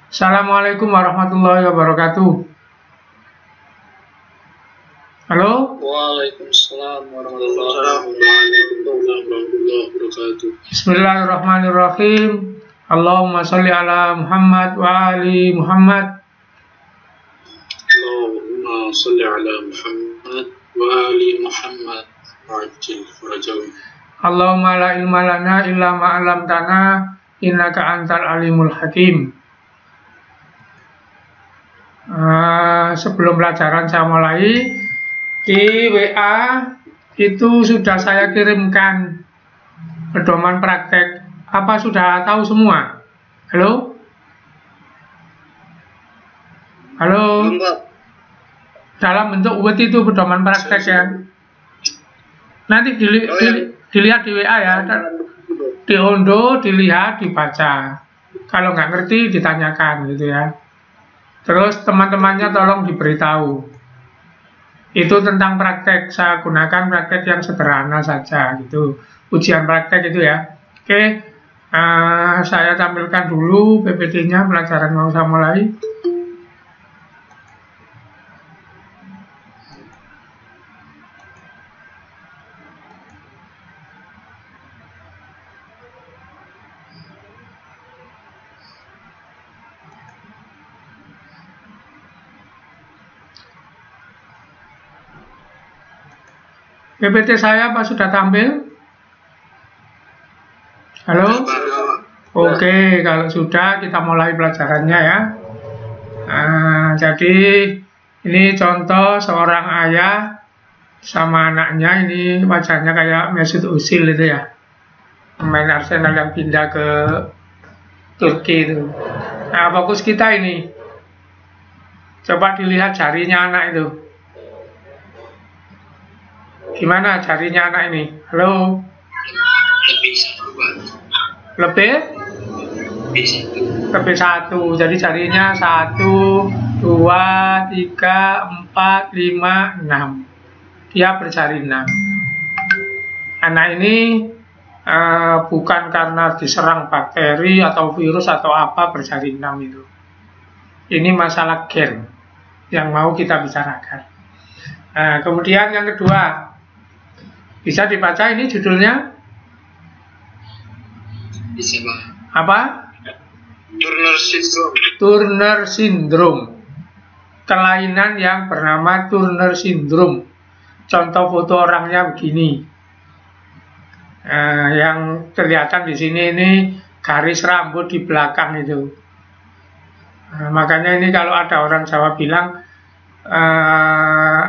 Assalamualaikum warahmatullahi wabarakatuh. Halo? Waalaikumsalam warahmatullahi wabarakatuh. Bismillahirrahmanirrahim. Allahumma sholli ala Muhammad wa ali Muhammad. Allahumma sholli ala Muhammad wa ali Muhammad. Ajil farajawi. Allahumma la ilma lana illa ma 'allamtana innaka antal alimul hakim. Sebelum pelajaran saya mulai, di WA itu sudah saya kirimkan pedoman praktek. Apa sudah tahu semua? Halo? Halo? Dalam bentuk Word itu pedoman praktek ya. Nanti dilihat di WA ya. Diunduh, dilihat, dibaca. Kalau nggak ngerti, ditanyakan gitu ya. Terus teman-temannya tolong diberitahu. Itu tentang praktek. Saya gunakan praktek yang sederhana saja gitu. Ujian praktek itu ya. Oke. Saya tampilkan dulu PPT-nya, pelajaran mau saya mulai. PPT saya apa sudah tampil? Halo? Oke, kalau sudah kita mulai pelajarannya ya. Jadi ini contoh seorang ayah sama anaknya, ini wajahnya kayak Mesut Özil itu ya. Pemain Arsenal yang pindah ke Turki itu. Nah, fokus kita ini. Coba dilihat jarinya anak itu. Gimana jarinya anak ini? Halo? Lebih satu. Jadi jarinya 1, 2, 3, 4, 5, 6. Dia berjari 6. Anak ini bukan karena diserang bakteri atau virus atau apa berjari 6 itu. Ini masalah gen yang mau kita bicarakan. Kemudian yang kedua, bisa dibaca ini judulnya? Bisa, Pak. Apa? Turner Syndrome. Turner Syndrome. Kelainan yang bernama Turner Syndrome. Contoh foto orangnya begini. Yang kelihatan di sini ini garis rambut di belakang itu. Makanya ini kalau ada orang Jawa bilang,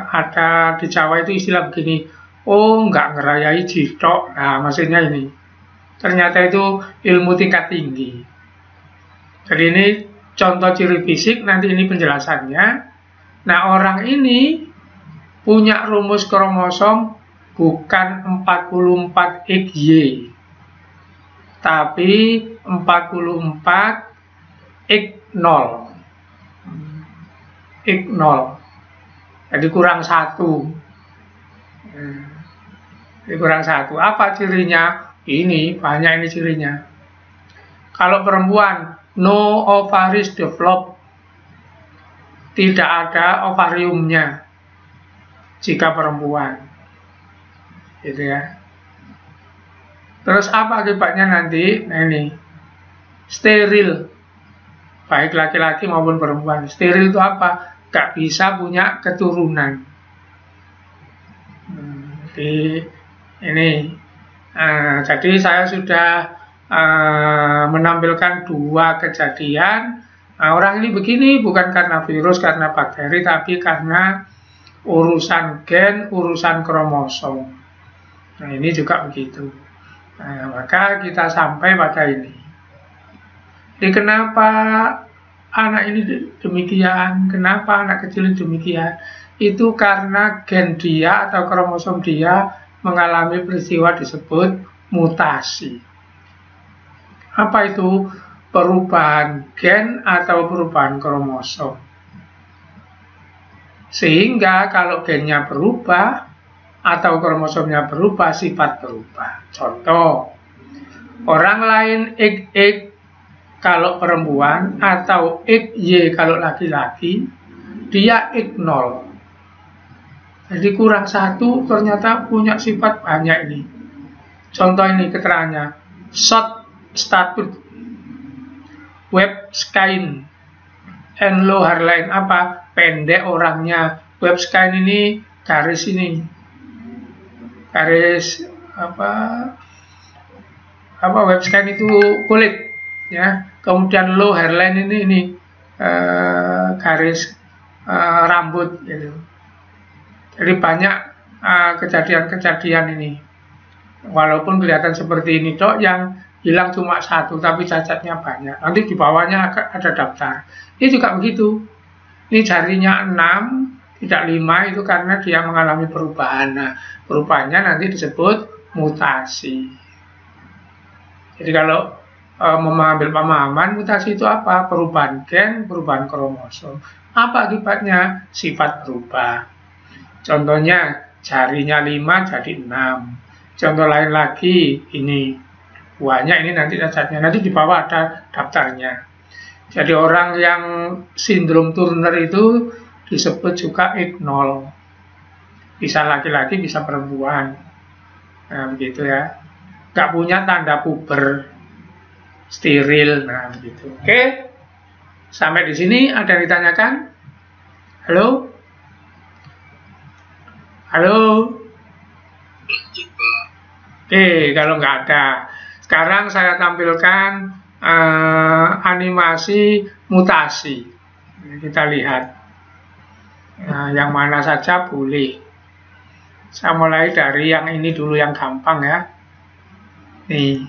ada di Jawa itu istilah begini, oh nggak ngerayai jitok. Nah maksudnya ini. Ternyata itu ilmu tingkat tinggi. Jadi ini contoh ciri fisik, nanti ini penjelasannya. Nah orang ini punya rumus kromosom bukan 44XY, tapi 44X0. X0. Jadi kurang 1. Jadi kurang 1. Apa cirinya? Ini banyak ini cirinya. Kalau perempuan, no ovaries develop, tidak ada ovariumnya jika perempuan, gitu ya. Terus apa akibatnya nanti? Nah ini steril, baik laki-laki maupun perempuan. Steril itu apa? Gak bisa punya keturunan. Jadi ini. Jadi saya sudah menampilkan 2 kejadian. Orang ini begini bukan karena virus, karena bakteri, tapi karena urusan gen, urusan kromosom. Nah ini juga begitu. Maka kita sampai pada ini. Jadi kenapa anak ini demikian? Kenapa anak kecil ini demikian? Itu karena gen dia atau kromosom dia mengalami peristiwa disebut mutasi. Apa itu? Perubahan gen atau perubahan kromosom. Sehingga kalau gennya berubah atau kromosomnya berubah, sifat berubah. Contoh, orang lain XX kalau perempuan atau XY kalau laki-laki, dia X0. Jadi kurang satu ternyata punya sifat banyak ini. Contoh ini keterangannya. Short status web skin and low hairline, apa? Pendek orangnya. Web skin ini garis ini. Garis apa web skin itu kulit ya. Kemudian low hairline ini garis rambut gitu. Jadi banyak kejadian-kejadian ini. Walaupun kelihatan seperti ini dok, yang hilang cuma satu, tapi cacatnya banyak. Nanti di bawahnya ada daftar. Ini juga begitu. Ini jarinya 6, tidak 5, itu karena dia mengalami perubahan. Nah, perubahannya nanti disebut mutasi. Jadi kalau mengambil pemahaman, mutasi itu apa? Perubahan gen, perubahan kromosom. Apa akibatnya? Sifat berubah. Contohnya jarinya 5 jadi 6. Contoh lain lagi ini banyak, ini nanti cacatnya, nanti di bawah ada daftarnya. Jadi orang yang sindrom Turner itu disebut juga X0. Bisa laki-laki, bisa perempuan. Nah begitu ya. Gak punya tanda puber, steril. Nah begitu. Oke. Sampai di sini ada yang ditanyakan? Halo? Halo? Oke, kalau nggak ada. Sekarang saya tampilkan animasi mutasi. Kita lihat. Nah, yang mana saja boleh. Saya mulai dari yang ini dulu, yang gampang ya. Nih.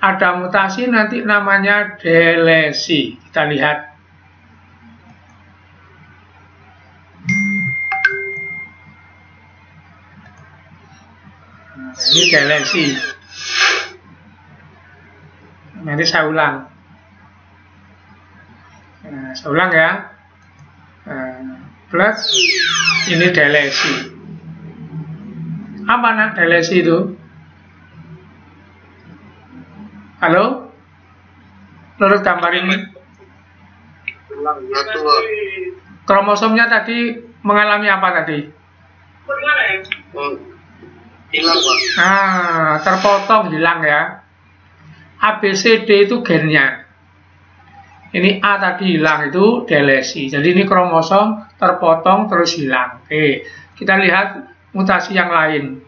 Ada mutasi nanti namanya delesi. Kita lihat. Ini delesi. Nanti saya ulang. Nah, saya ulang ya. Plus ini delesi. Apa nak delesi itu? Halo? Menurut gambar ini, kromosomnya tadi mengalami apa tadi? Hilang, Pak. Nah, terpotong, hilang ya. ABCD itu gennya. Ini A tadi hilang, itu delesi. Jadi ini kromosom terpotong terus hilang. Oke, kita lihat mutasi yang lain.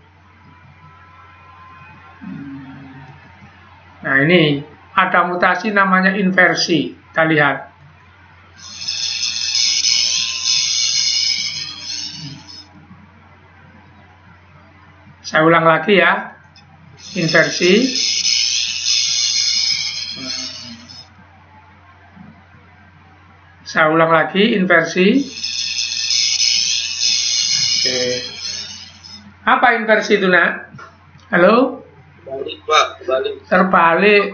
Nah ini ada mutasi namanya inversi. Kita lihat. Saya ulang lagi ya. Inversi. Saya ulang lagi, inversi. Oke. Apa inversi itu nak? Halo? Balik, Pak. Balik. Terbalik.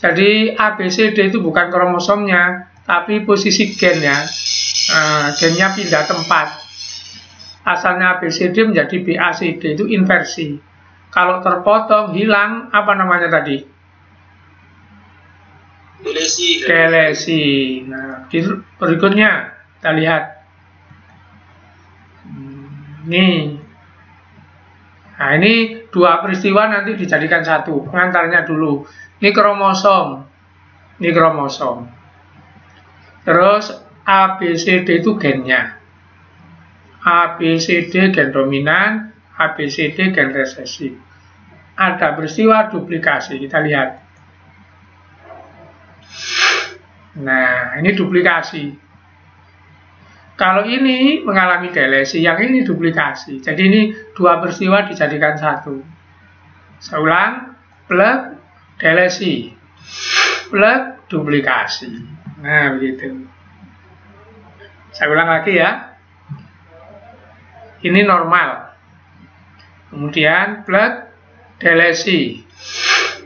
Jadi ABCD itu bukan kromosomnya, tapi posisi gennya. Gennya pindah tempat. Asalnya ABCD menjadi BACD, itu inversi. Kalau terpotong, hilang, apa namanya tadi? Delesi. Delesi. Nah, berikutnya kita lihat. Nih. Nah, ini dua peristiwa nanti dijadikan satu. Pengantarnya dulu. Ini kromosom. Ini kromosom. Terus ABCD itu gennya. ABCD gen dominan, ABCD gen resesif. Ada peristiwa duplikasi. Kita lihat. Nah, ini duplikasi. Kalau ini mengalami delesi, yang ini duplikasi. Jadi ini dua peristiwa dijadikan satu. Saya ulang, plus delesi, plus duplikasi. Nah, begitu. Saya ulang lagi ya. Ini normal. Kemudian plus delesi,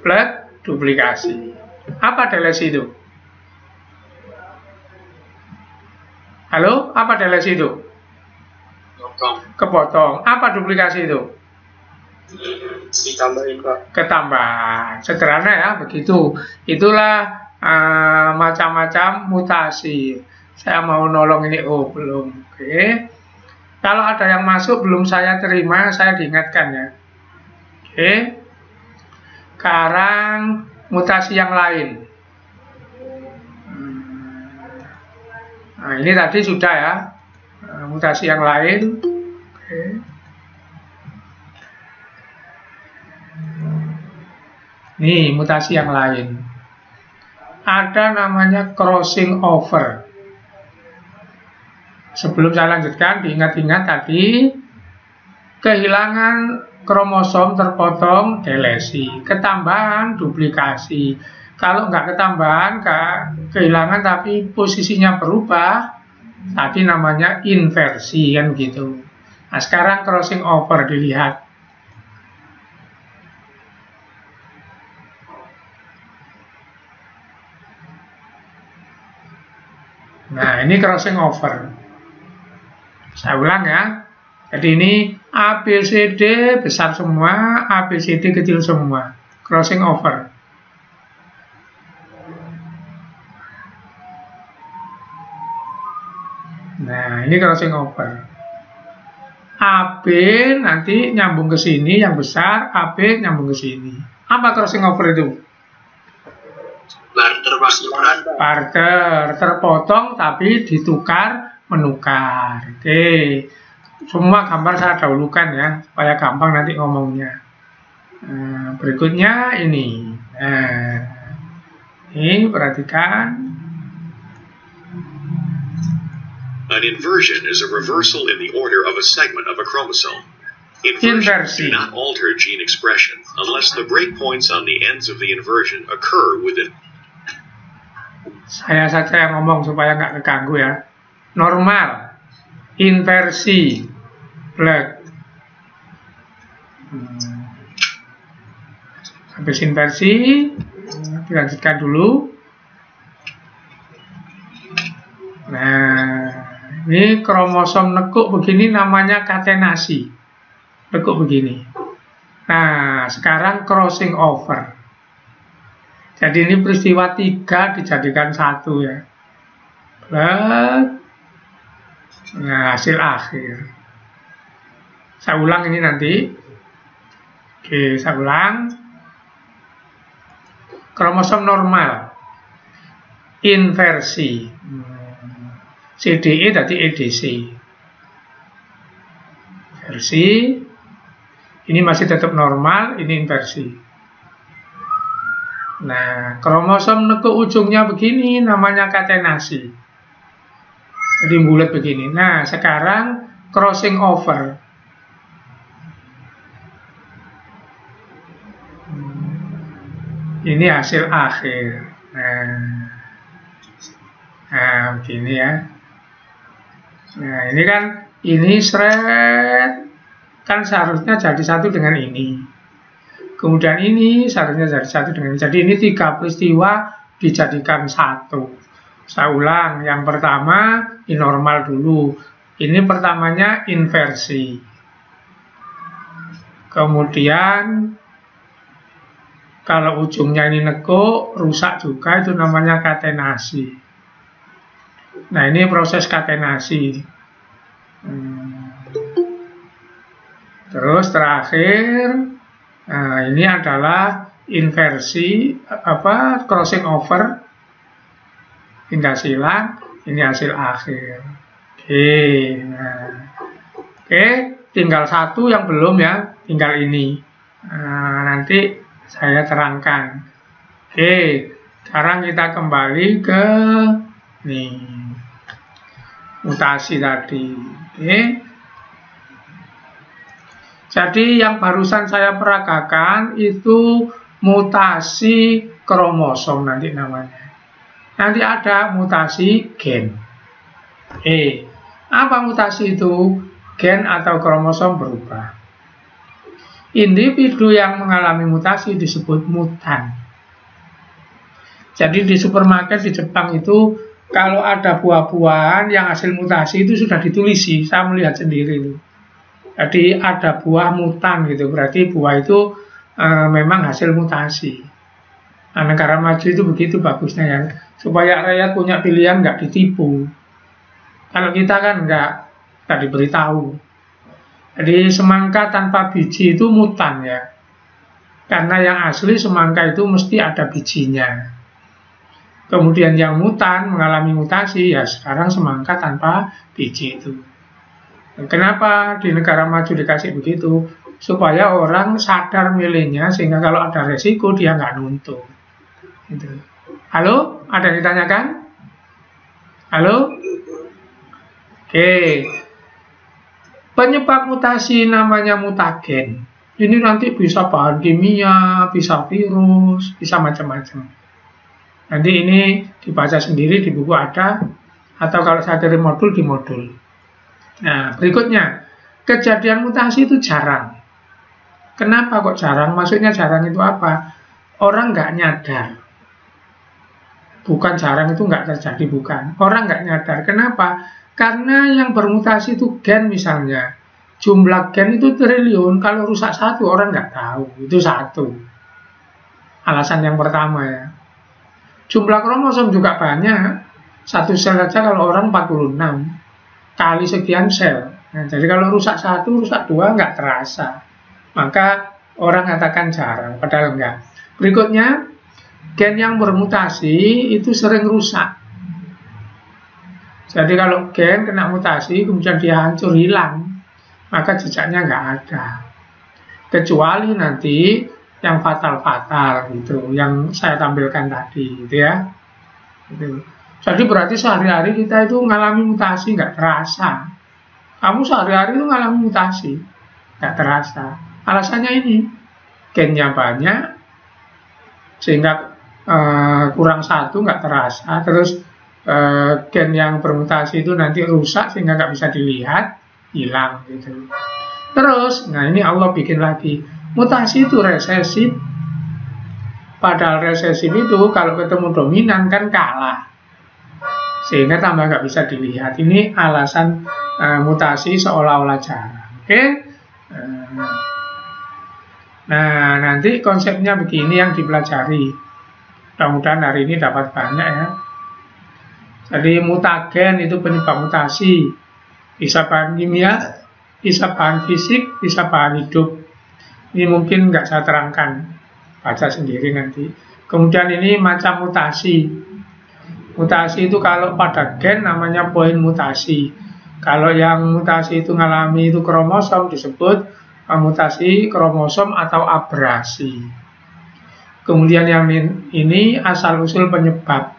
plus duplikasi. Apa delesi itu? Halo, apa delesi itu? Kepotong. Apa duplikasi itu? Ditambahin, Pak. Ketambahan. Sederhana ya, begitu. Itulah macam-macam mutasi. Saya mau nolong ini, oh belum. Oke. Kalau ada yang masuk belum saya terima, saya diingatkan ya. Oke. Sekarang mutasi yang lain. Nah, ini tadi sudah ya. Mutasi yang lain. Oke. Nih, mutasi yang lain. Ada namanya crossing over. Sebelum saya lanjutkan, diingat-ingat tadi, kehilangan kromosom terpotong delesi, ketambahan duplikasi. Kalau nggak ketambahan, kehilangan tapi posisinya berubah, tadi namanya inversi kan gitu. Nah, sekarang crossing over dilihat. Nah, ini crossing over. Saya ulang ya. Jadi ini ABCD besar semua, ABCD kecil semua. Crossing over. Nah, ini crossing over. AB nanti nyambung ke sini yang besar, AB nyambung ke sini. Apa crossing over itu? Barter, Pak. Barter, terpotong tapi ditukar menukar. Oke, semua gambar saya dahulukan ya, supaya gampang nanti ngomongnya. Berikutnya ini. Ini perhatikan. An inversion is a reversal in the order of a segment of a chromosome. Inversions do not alter gene expression unless the breakpoints on the ends of the inversion occur within. Saya saja yang ngomong supaya nggak keganggu ya. Normal, inversi, black. Habis inversi, dilanjutkan dulu. Nah, ini kromosom nekuk begini namanya katenasi. Nekuk begini. Nah, sekarang crossing over. Jadi ini peristiwa 3 dijadikan 1 ya. Black. Nah, hasil akhir. Saya ulang ini nanti. Oke, saya ulang. Kromosom normal. Inversi. CDE tadi EDC. Inversi. Ini masih tetap normal, ini inversi. Nah, kromosom nekuk ujungnya begini, namanya katenasi. Jadi bulat begini. Nah, sekarang crossing over. Ini hasil akhir. Nah, begini ya. Nah, ini kan, ini seret, kan seharusnya jadi satu dengan ini. Kemudian ini seharusnya jadi satu dengan ini. Jadi ini 3 peristiwa dijadikan 1. Saya ulang, yang pertama ini normal dulu. Ini pertamanya inversi. Kemudian kalau ujungnya ini nekuk, rusak juga, itu namanya katenasi. Nah, ini proses katenasi. Terus terakhir, nah ini adalah inversi, crossing over. Pindah silang, ini hasil akhir. Oke, tinggal 1 yang belum ya, tinggal ini. Nanti saya terangkan. Oke, sekarang kita kembali ke nih mutasi tadi. Oke. Jadi yang barusan saya peragakan itu mutasi kromosom nanti namanya. Nanti ada mutasi gen. Apa mutasi itu? Gen atau kromosom berubah. Individu yang mengalami mutasi disebut mutan. Jadi di supermarket di Jepang itu, kalau ada buah-buahan yang hasil mutasi itu sudah ditulisi. Saya melihat sendiri itu. Jadi ada buah mutan gitu, berarti buah itu memang hasil mutasi. Nah, negara maju itu begitu bagusnya ya, supaya rakyat punya pilihan, nggak ditipu. Kalau kita kan nggak diberitahu. Jadi semangka tanpa biji itu mutan ya, karena yang asli semangka itu mesti ada bijinya. Kemudian yang mutan mengalami mutasi ya sekarang semangka tanpa biji itu. Kenapa di negara maju dikasih begitu? Supaya orang sadar milihnya, sehingga kalau ada resiko dia nggak nuntuk. Gitu. Halo, ada yang ditanyakan? Halo? Oke. Penyebab mutasi namanya mutagen. Ini nanti bisa bahan kimia, bisa virus, bisa macam-macam. Nanti ini dibaca sendiri di buku ada, atau kalau saya kirim modul di modul. Nah, berikutnya, kejadian mutasi itu jarang. Kenapa kok jarang? Maksudnya jarang itu apa? Orang nggak nyadar. Bukan jarang itu nggak terjadi, bukan. Orang nggak nyadar. Kenapa? Karena yang bermutasi itu gen misalnya. Jumlah gen itu triliun, kalau rusak satu orang nggak tahu. Itu satu. Alasan yang pertama ya. Jumlah kromosom juga banyak. Satu sel saja kalau orang 46. Kali sekian sel. Nah, jadi kalau rusak satu, rusak dua nggak terasa. Maka orang katakan jarang, padahal enggak. Berikutnya, gen yang bermutasi itu sering rusak. Jadi kalau gen kena mutasi, kemudian dia hancur, hilang, maka jejaknya nggak ada. Kecuali nanti yang fatal-fatal gitu, yang saya tampilkan tadi, gitu ya. Gitu. Jadi berarti sehari-hari kita itu mengalami mutasi, nggak terasa. Kamu sehari-hari itu mengalami mutasi, nggak terasa. Alasannya ini, gennya banyak, sehingga kurang satu nggak terasa. Terus gen yang bermutasi itu nanti rusak sehingga nggak bisa dilihat, hilang gitu. Terus, nah ini Allah bikin lagi, mutasi itu resesif. Padahal resesif itu kalau ketemu dominan kan kalah, sehingga tambah nggak bisa dilihat. Ini alasan mutasi seolah-olah jarang. Oke? Nah, nanti konsepnya begini yang dipelajari. Mudah-mudahan hari ini dapat banyak ya. Jadi mutagen itu penyebab mutasi. Bisa bahan kimia, bisa bahan fisik, bisa bahan hidup. Ini mungkin nggak saya terangkan. Baca sendiri nanti. Kemudian ini macam mutasi. Mutasi itu kalau pada gen namanya poin mutasi. Kalau yang mutasi itu mengalami itu kromosom disebut mutasi kromosom atau abrasi. Kemudian yang ini asal-usul penyebab.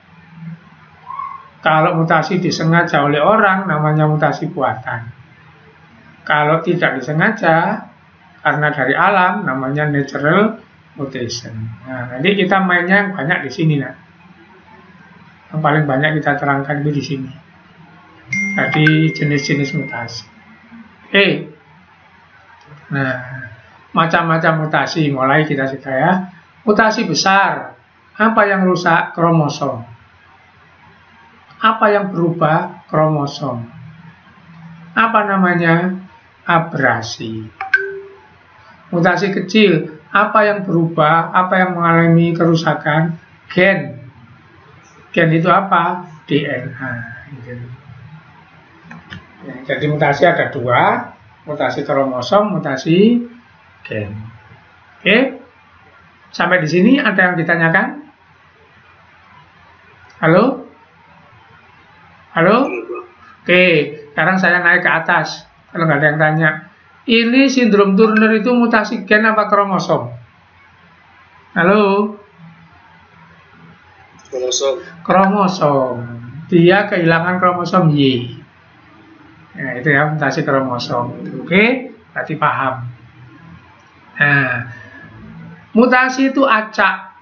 Kalau mutasi disengaja oleh orang namanya mutasi buatan. Kalau tidak disengaja karena dari alam namanya natural mutation. Nah, nanti kita mainnya yang banyak di sini nah. Yang paling banyak kita terangkan itu di sini. Jadi jenis-jenis mutasi. Nah, macam-macam mutasi mulai kita sudah ya. Mutasi besar, apa yang rusak? Kromosom. Apa yang berubah? Kromosom. Apa namanya? Abrasi. Mutasi kecil, apa yang berubah? Apa yang mengalami kerusakan? Gen. Gen itu apa? DNA. Ya, jadi mutasi ada dua. Mutasi kromosom, mutasi gen. Oke, sampai di sini ada yang ditanyakan? Halo? Halo? Oke, sekarang saya naik ke atas. Kalau nggak ada yang tanya, ini sindrom Turner itu mutasi gen apa kromosom? Halo? Kromosom. Kromosom. Dia kehilangan kromosom Y. Nah, itu ya mutasi kromosom. Oke, berarti paham. Nah, mutasi itu acak.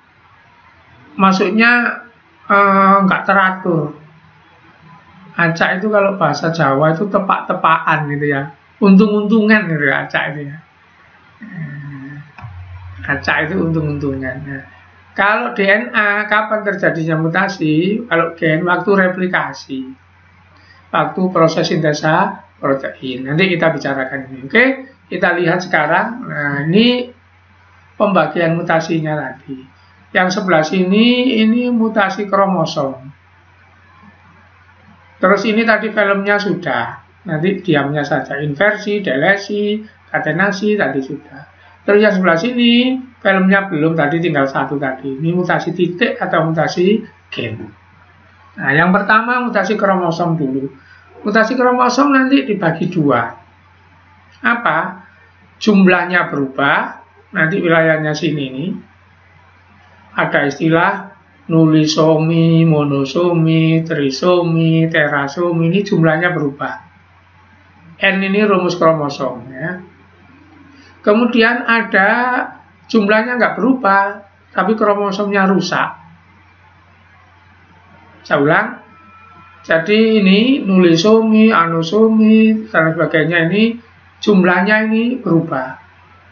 Maksudnya nggak teratur. Acak itu kalau bahasa Jawa itu tepak-tepakan gitu ya. Untung-untungan gitu ya acak itu ya. Acak itu untung-untungan. Nah, kalau DNA kapan terjadinya mutasi? Kalau gen waktu replikasi. Waktu proses sintesa protein. Nanti kita bicarakan ini. Oke, kita lihat sekarang. Nah, ini pembagian mutasinya tadi. Yang sebelah sini ini mutasi kromosom. Terus ini tadi filmnya sudah. Nanti diamnya saja, inversi, delesi, katenasi tadi sudah. Terus yang sebelah sini filmnya belum, tadi tinggal satu tadi. Ini mutasi titik atau mutasi gen. Nah, yang pertama mutasi kromosom dulu. Mutasi kromosom nanti dibagi dua. Apa? Jumlahnya berubah. Nanti wilayahnya sini nih. Ada istilah nulisomi, monosomi, trisomi, terasomi. Ini jumlahnya berubah. N ini rumus kromosom ya. Kemudian ada jumlahnya nggak berubah, tapi kromosomnya rusak. Saya ulang. Jadi ini nulisomi, anosomi, dan sebagainya ini jumlahnya ini berubah.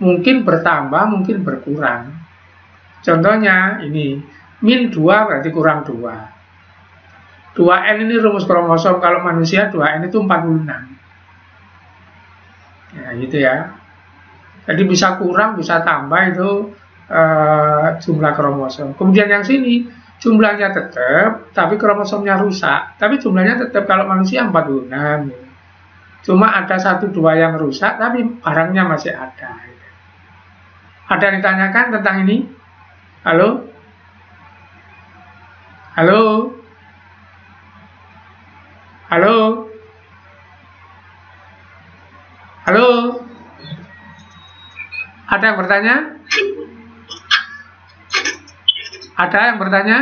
Mungkin bertambah, mungkin berkurang. Contohnya ini, min 2 berarti kurang 2. 2N ini rumus kromosom, kalau manusia 2N itu 46. Ya gitu ya. Jadi bisa kurang, bisa tambah itu jumlah kromosom. Kemudian yang sini jumlahnya tetap, tapi kromosomnya rusak. Tapi jumlahnya tetap kalau manusia 46. Cuma ada 1-2 yang rusak, tapi barangnya masih ada. Ada yang ditanyakan tentang ini? Halo? Halo? Halo? Halo? Ada yang bertanya? Ada yang bertanya?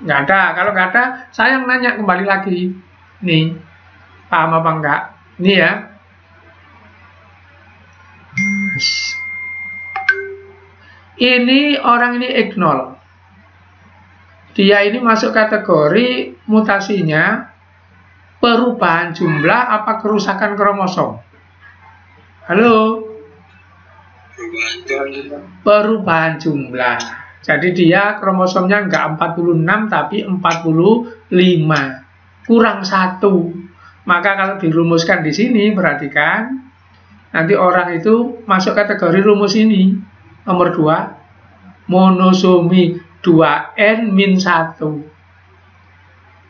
Nggak ada. Kalau nggak ada, saya yang nanya kembali lagi. Nih, paham apa enggak? Nih ya. Ini orang ini X0. Dia ini masuk kategori mutasinya perubahan jumlah apa kerusakan kromosom? Halo? Perubahan jumlah. Jadi dia kromosomnya enggak 46 tapi 45. Kurang 1. Maka kalau dirumuskan di sini, perhatikan. Nanti orang itu masuk kategori rumus ini. Nomor 2. Monosomi 2N-1.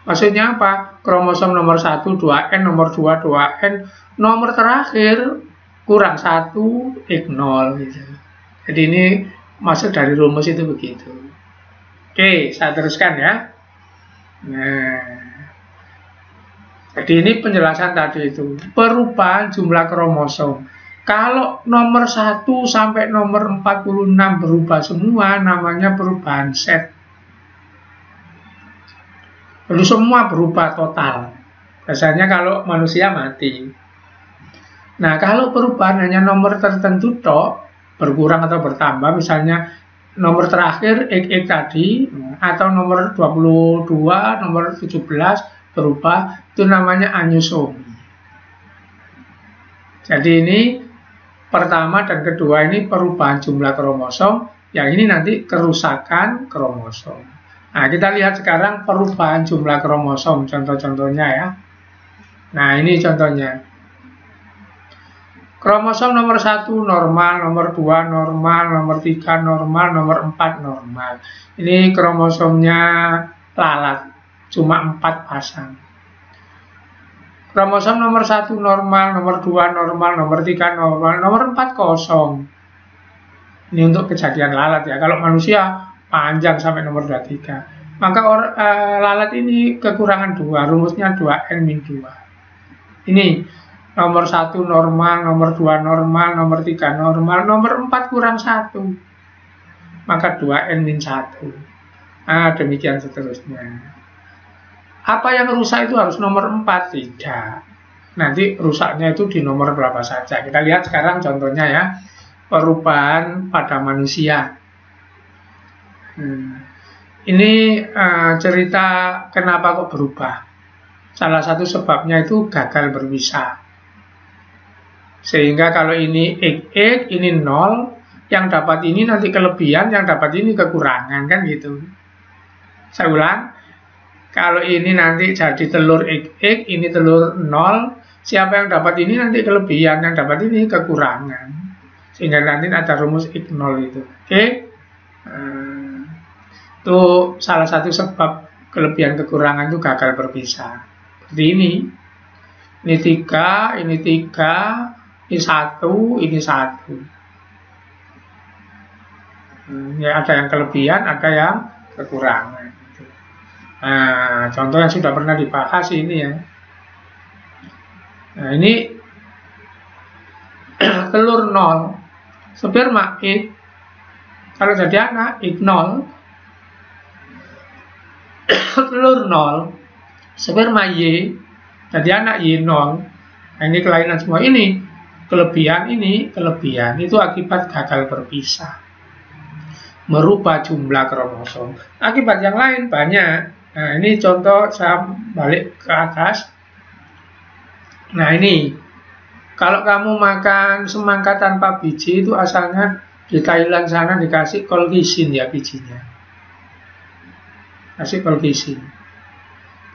Maksudnya apa? Kromosom nomor 1 2N, nomor 2 2N, nomor terakhir kurang 1 X0 gitu. Jadi ini masuk dari rumus itu begitu. Oke, saya teruskan ya. Nah, jadi ini penjelasan tadi itu. Perubahan jumlah kromosom. Kalau nomor 1 sampai nomor 46 berubah semua, namanya perubahan set. Lalu semua berubah total. Biasanya kalau manusia mati. Nah, kalau perubahan hanya nomor tertentu tok, berkurang atau bertambah, misalnya nomor terakhir XX tadi, atau nomor 22, nomor 17 berubah, itu namanya aneusomi. Jadi ini pertama dan kedua ini perubahan jumlah kromosom, yang ini nanti kerusakan kromosom. Nah, kita lihat sekarang perubahan jumlah kromosom, contoh-contohnya ya. Nah, ini contohnya. Kromosom nomor 1 normal, nomor 2 normal, nomor 3 normal, nomor 4 normal. Ini kromosomnya lalat, cuma 4 pasang. Kromosom nomor 1 normal, nomor 2 normal, nomor 3 normal, nomor 4 kosong. Ini untuk kejadian lalat ya. Kalau manusia panjang sampai nomor 23. Maka lalat ini kekurangan 2, rumusnya 2N-2. Ini nomor 1 normal, nomor 2 normal, nomor 3 normal, nomor 4 kurang 1. Maka 2N-1. Nah, demikian seterusnya. Apa yang rusak itu harus nomor 4? Tidak. Nanti rusaknya itu di nomor berapa saja. Kita lihat sekarang contohnya ya. Perubahan pada manusia. Ini cerita kenapa kok berubah. Salah satu sebabnya itu gagal berwisah. Sehingga kalau ini XX, ini 0, yang dapat ini nanti kelebihan, yang dapat ini kekurangan, kan gitu. Saya ulang, kalau ini nanti jadi telur XX, ini telur 0, Siapa yang dapat ini nanti kelebihan, yang dapat ini kekurangan. Sehingga nanti ada rumus X0 itu. Oke? Itu salah satu sebab kelebihan kekurangan itu gagal berpisah. Seperti ini. Ini 3, ini 3, ini 1, ini 1. Ya, ada yang kelebihan, ada yang kekurangan. Nah, contoh yang sudah pernah dibahas ini ya. Nah, ini telur 0, sperma X. Kalau jadi anak X0, telur 0, sperma Y, jadi anak Y0. Nah, ini kelainan semua. Ini kelebihan, ini kelebihan. Itu akibat gagal berpisah, merubah jumlah kromosom. Akibat yang lain banyak. Nah, ini contoh, saya balik ke atas. Nah, ini kalau kamu makan semangka tanpa biji, itu asalnya di Thailand sana dikasih kolkisin ya bijinya. Kasih kolkisin.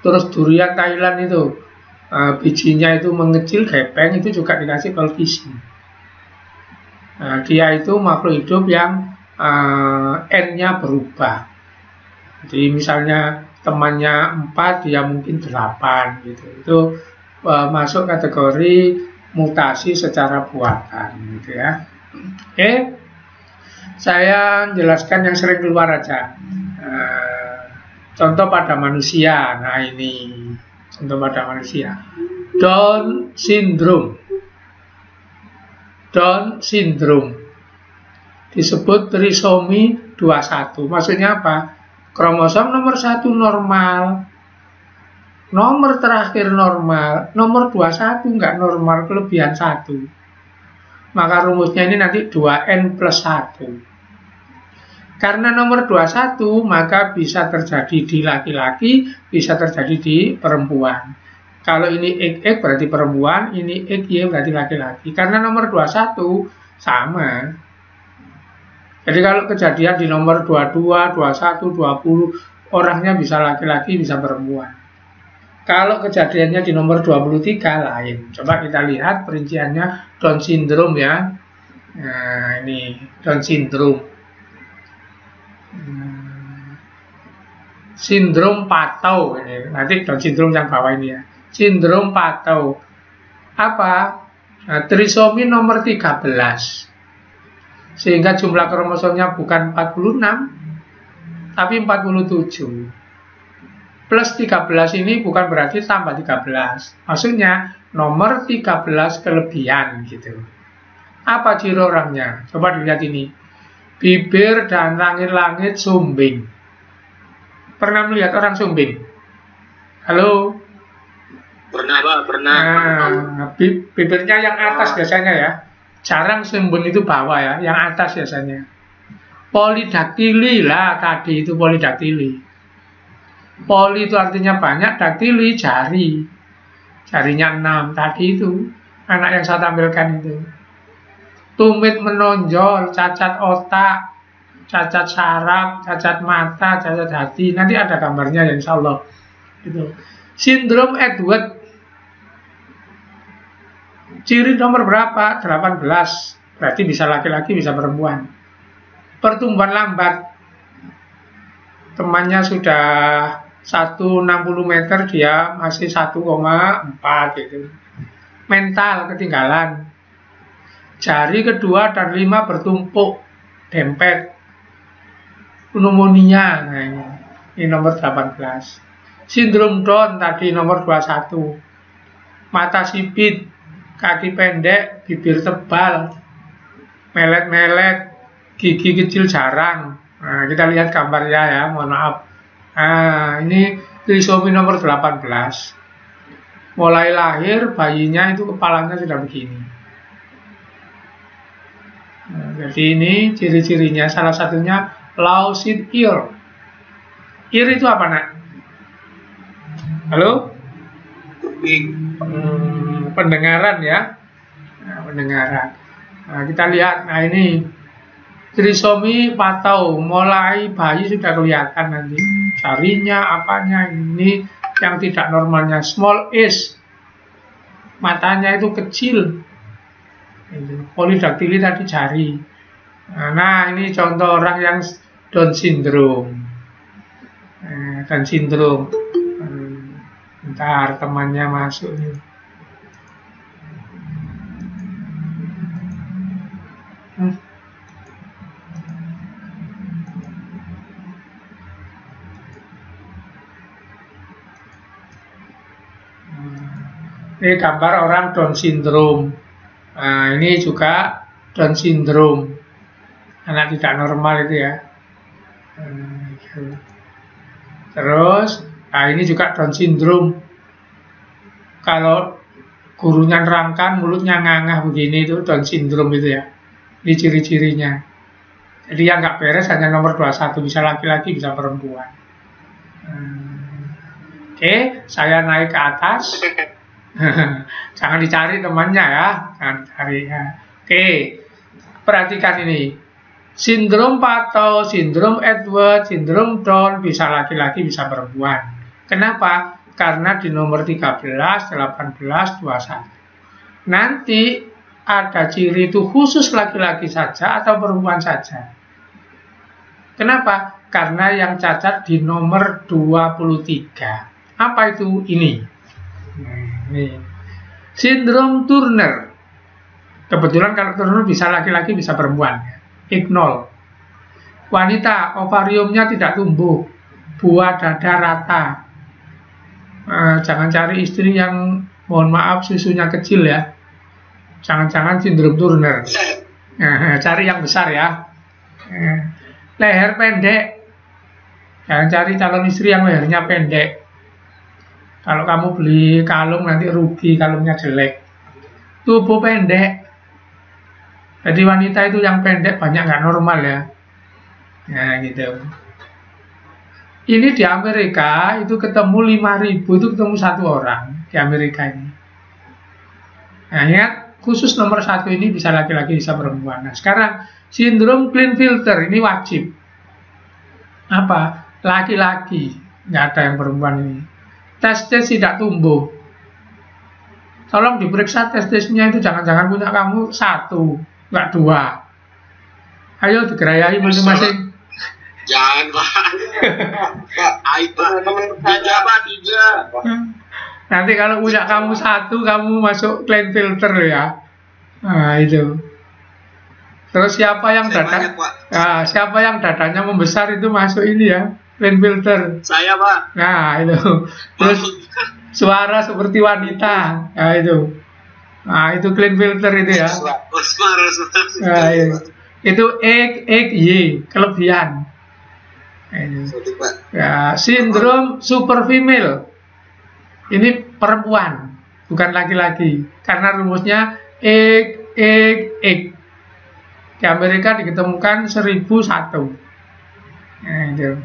Terus durian Thailand itu bijinya itu mengecil, gepeng, itu juga dikasih kolkisin. Nah, dia itu makhluk hidup yang N-nya berubah. Jadi misalnya temannya 4, dia mungkin 8 gitu. Itu masuk kategori mutasi secara buatan gitu ya. Oke. Saya jelaskan yang sering keluar aja. Contoh pada manusia. Nah, ini contoh pada manusia. Down syndrome. Down syndrome disebut trisomi 21. Maksudnya apa? Kromosom nomor 1 normal, nomor terakhir normal, nomor 21 nggak normal, kelebihan 1. Maka rumusnya ini nanti 2N plus 1. Karena nomor 21, maka bisa terjadi di laki-laki, bisa terjadi di perempuan. Kalau ini XX berarti perempuan, ini XY berarti laki-laki. Karena nomor 21 sama. Jadi kalau kejadian di nomor 22, 21, 20, orangnya bisa laki-laki, bisa perempuan. Kalau kejadiannya di nomor 23 lain. Coba kita lihat perinciannya Down syndrome ya. Nah, ini Down syndrome. Sindrom Patau ini. Nanti Down syndrome yang bawah ini ya. Sindrom Patau. Apa? Nah, trisomi nomor 13. Sehingga jumlah kromosomnya bukan 46, tapi 47. Plus 13 ini bukan berarti tambah 13. Maksudnya nomor 13 kelebihan gitu. Apa ciri orangnya? Coba dilihat ini. Bibir dan langit-langit sumbing. Pernah melihat orang sumbing? Halo? Pernah, Pak, pernah. Nah, bibirnya yang atas biasanya ya. Jarang sumbing itu bawah ya, yang atas biasanya. Polidaktili lah tadi itu polidaktili. Poli itu artinya banyak, daktili jari. Jarinya 6 tadi itu. Anak yang saya tampilkan itu. Tumit menonjol, cacat otak, cacat saraf, cacat mata, cacat hati. Nanti ada gambarnya ya insya Allah. Gitu. Sindrom Edward. Ciri nomor berapa? 18. Berarti bisa laki-laki, bisa perempuan. Pertumbuhan lambat. Temannya sudah 160 meter, dia masih 1,4 gitu. Mental ketinggalan. Jari kedua dan 5 bertumpuk, dempet. Pneumonia. Nah, ini nomor 18. Sindrom Down tadi nomor 21. Mata sipit, kaki pendek, bibir tebal, melet-melet, gigi kecil jarang. Nah, kita lihat gambarnya ya, mohon maaf. Nah, ini trisomi nomor 18. Mulai lahir, bayinya itu kepalanya sudah begini. Nah, jadi ini ciri-cirinya, salah satunya Lucid Ear. Ear itu apa, nak? Halo? Pendengaran ya. Nah, pendengaran. Nah, kita lihat, nah ini trisomi Patau, mulai bayi sudah kelihatan nanti jarinya, apanya, ini yang tidak normalnya small s. matanya itu kecil. Polidaktili tadi jari. Nah, ini contoh orang yang Down syndrome. Down syndrome. Bentar, temannya masuk nih. Ini gambar orang Down syndrome. Nah, ini juga Down syndrome. Anak tidak normal itu ya. Terus, nah ini juga Down syndrome. Kalau gurunya nerangkan, mulutnya ngangah begini, itu Down syndrome itu ya. Ini ciri-cirinya. Jadi yang nggak beres hanya nomor 21, bisa laki-laki, bisa perempuan. Oke, saya naik ke atas. Jangan dicari temannya ya, jangan dicari ya. Oke, perhatikan ini. Sindrom Pato, sindrom Edward, sindrom Down bisa laki-laki, bisa perempuan. Kenapa? Karena di nomor 13, 18, 21. Nanti ada ciri itu khusus laki-laki saja atau perempuan saja. Kenapa? Karena yang cacat di nomor 23. Apa itu? Ini. Sindrom Turner. Kebetulan kalau Turner bisa laki-laki, bisa perempuan. Ignol. Wanita, ovariumnya tidak tumbuh, buah dada rata. Jangan cari istri yang, mohon maaf, susunya kecil ya. Jangan-jangan sindrom Turner. Cari yang besar ya. Leher pendek. Jangan cari calon istri yang lehernya pendek. Kalau kamu beli kalung nanti rugi, kalungnya jelek. Tubuh pendek. Jadi wanita itu yang pendek banyak nggak normal ya. Nah gitu. Ini di Amerika itu ketemu 5.000, itu ketemu 1 orang di Amerika ini. Nah ingat, khusus nomor 1 ini bisa laki-laki, bisa perempuan. Nah sekarang sindrom Klinefelter ini wajib. Apa? Laki-laki, nggak ada yang perempuan ini. Testis tidak tumbuh. Tolong diperiksa testisnya itu, jangan-jangan punya kamu 1. Nggak 2. Ayo digerayai masing-masing. Jangan Pak. Pak. Nanti kalau punya kamu 1, kamu masuk Klinefelter ya. Nah itu. Terus siapa yang siapa yang dadanya membesar itu masuk ini ya, Klinefelter. Saya Pak. Nah itu. Terus suara seperti wanita. Nah itu. Nah, itu Klinefelter itu ya. Nah, itu Y, kelebihan. Ya, sindrom super female. Ini perempuan, bukan laki-laki. Karena rumusnya X. Di Amerika diketemukan 1001. Nah, itu.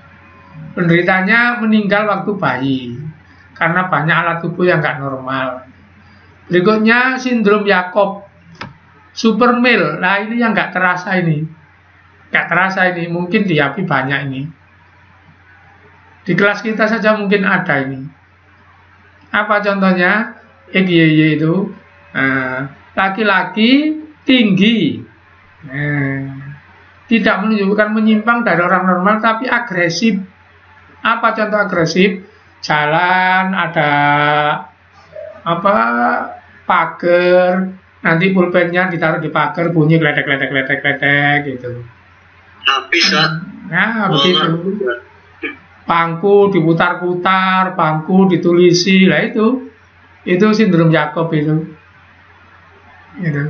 Penderitanya meninggal waktu bayi karena banyak alat tubuh yang nggak normal. Berikutnya sindrom Jacob, super male. Nah ini yang nggak terasa ini, mungkin di API banyak ini. Di kelas kita saja mungkin ada ini. Apa contohnya? XYY itu laki-laki tinggi, tidak menunjukkan menyimpang dari orang normal, tapi agresif. Apa contoh agresif? Jalan ada pagar, nanti pulpennya ditaruh di pagar, bunyi kletek gitu. Nah, begitu. Bangku diputar-putar, bangku ditulisi, lah itu sindrom Jacob itu. Gitu.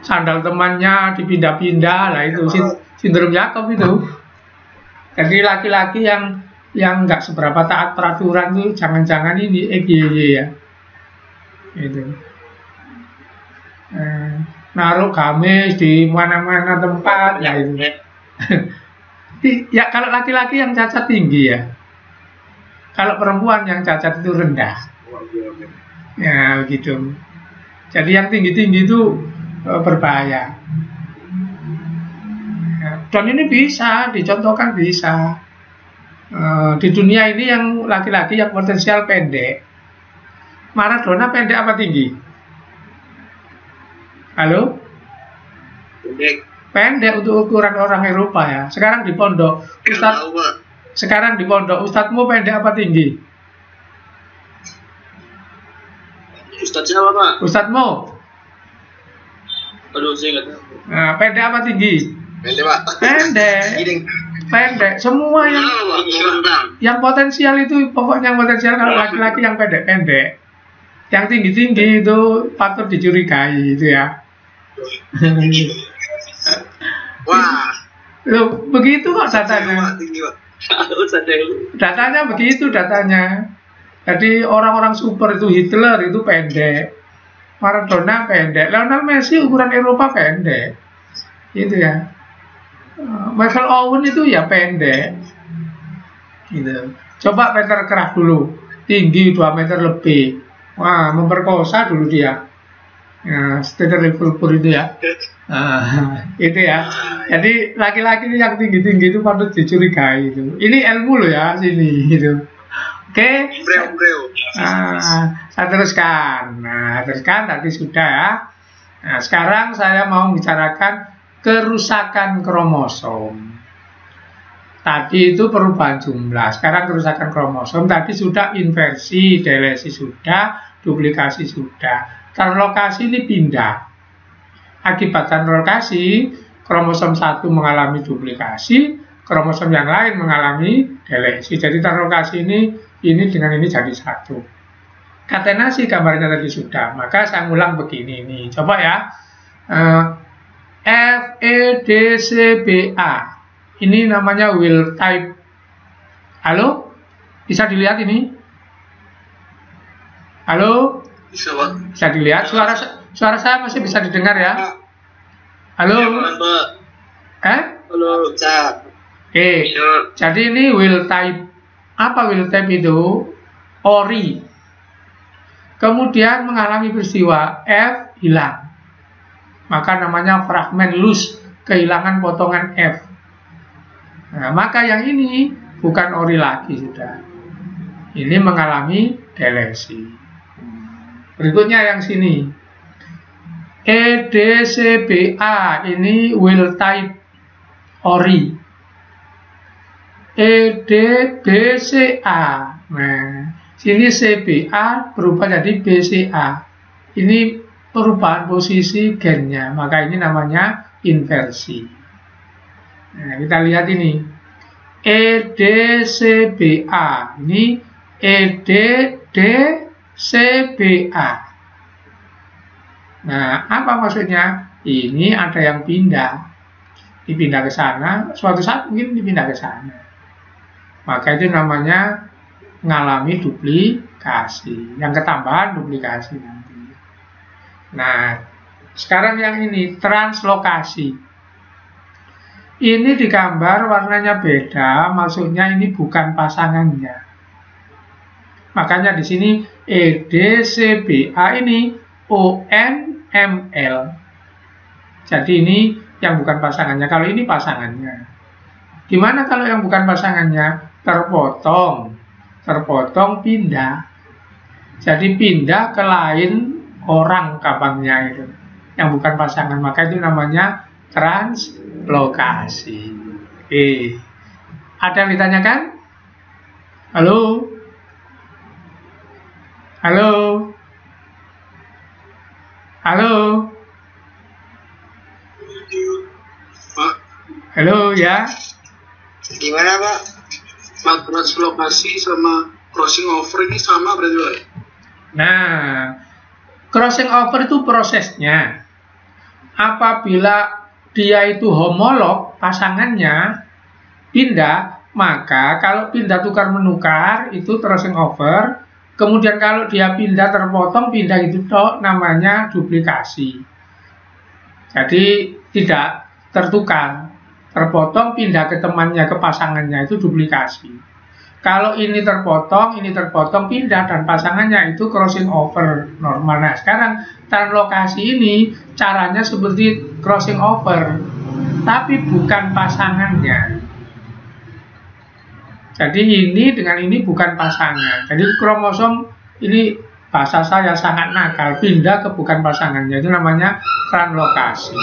Sandal temannya dipindah-pindah, lah itu sindrom Jacob itu. Jadi laki-laki yang nggak seberapa taat peraturan itu, jangan-jangan ini XYY ya. Itu naruh gamis di mana-mana tempat ya itu. Ya kalau laki-laki yang cacat tinggi ya, kalau perempuan yang cacat itu rendah ya begitu. Jadi yang tinggi-tinggi itu berbahaya. Dan ini bisa dicontohkan, bisa di dunia ini yang laki-laki yang potensial pendek. Maradona pendek apa tinggi? Halo? Pendek untuk ukuran orang Eropa ya. Sekarang di pondok Ustadzmu pendek apa tinggi? Ustadz siapa, Pak? Ustadzmu? Aduh, saya nggak tahu. Nah, pendek apa tinggi? Pendek, Pak. Pendek. Semua yang potensial itu, pokoknya yang potensial kalau laki-laki yang pendek-pendek. Yang tinggi-tinggi itu patut dicurigai itu ya. Wah. Loh, begitu kok datanya. Datanya begitu datanya. Jadi orang-orang super itu Hitler itu pendek, Maradona pendek, Lionel Messi ukuran Eropa pendek, gitu ya. Michael Owen itu ya pendek, gitu. Coba Peter Crouch dulu, tinggi 2 meter lebih, wah memperkosa dulu dia. Steter Liverpool itu ya. Itu ya. Jadi laki-laki yang tinggi-tinggi itu patut dicurigai itu. Ini ilmu loh ya sini gitu. Oke. Saya teruskan. Teruskan tadi sudah ya. Nah, sekarang saya mau bicarakan kerusakan kromosom. Tadi itu perubahan jumlah. Sekarang kerusakan kromosom. Tadi sudah inversi, delesi sudah, duplikasi sudah. Translokasi ini pindah. Akibat translokasi, kromosom 1 mengalami duplikasi, kromosom yang lain mengalami delesi. Jadi translokasi ini dengan ini jadi satu. Katenasi gambarnya tadi sudah. Maka saya ulang begini nih. Coba ya. FEDCBA. Ini namanya wild type. Halo? Bisa dilihat ini? Halo? Bisa dilihat? Suara saya masih bisa didengar ya? Halo? Halo, Oke. Jadi ini wild type. Apa wild type itu? Ori. Kemudian mengalami peristiwa F hilang. Maka namanya fragmen loss, kehilangan potongan F. Nah, maka yang ini bukan ori lagi sudah. Ini mengalami delesi. Berikutnya yang sini. EDCBA ini wild type ori. EDBCA. Nah, sini CBA berubah jadi BCA. Ini perubahan posisi gennya, maka ini namanya inversi. Nah, kita lihat ini. EDCBA. Ini EDDCBA. Nah, apa maksudnya? Ini ada yang pindah. Dipindah ke sana, suatu saat mungkin dipindah ke sana. Maka itu namanya mengalami duplikasi. Yang ketambahan duplikasi nanti. Nah, sekarang yang ini translokasi. Ini digambar warnanya beda, maksudnya ini bukan pasangannya. Makanya di sini EDCBA ini ONML. Jadi ini yang bukan pasangannya. Kalau ini pasangannya. Gimana kalau yang bukan pasangannya? Terpotong pindah. Jadi pindah ke lain orang kapannya itu, yang bukan pasangan, maka itu namanya translokasi. Ada yang ditanyakan? Halo? Halo? Halo? Pak. Halo ya? Gimana Pak? Pak, translokasi sama crossing over ini sama berarti Pak? Nah, crossing over itu prosesnya. Apabila dia itu homolog, pasangannya pindah, maka kalau pindah tukar menukar itu crossing over. Kemudian kalau dia pindah terpotong, pindah itu namanya duplikasi. Jadi tidak tertukar. Terpotong pindah ke temannya, ke pasangannya itu duplikasi. Kalau ini terpotong pindah dan pasangannya itu crossing over normal. Nah, sekarang translokasi ini caranya seperti crossing over, tapi bukan pasangannya. Jadi ini dengan ini bukan pasangan. Jadi kromosom ini bahasa saya sangat nakal, pindah ke bukan pasangannya, itu namanya translokasi,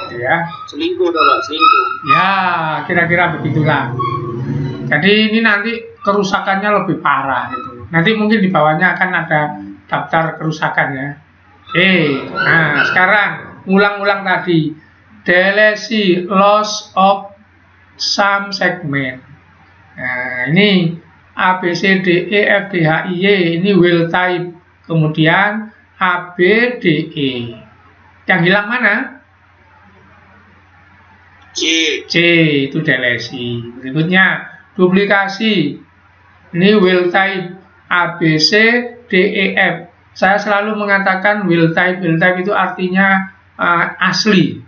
gitu ya. Selingkuh, Pak, selingkuh. Ya, kira-kira begitulah. Jadi ini nanti kerusakannya lebih parah gitu. Nanti mungkin di bawahnya akan ada daftar kerusakan ya. Nah sekarang ulang-ulang tadi, delesi, loss of some segment. Nah ini A, B, C, D, E, F, G, H, I, Y, ini will type. Kemudian A, B, D, E. Yang hilang mana? C itu delesi. Berikutnya duplikasi. Ini will type A, B, C, D, E, F. Saya selalu mengatakan will type itu artinya asli,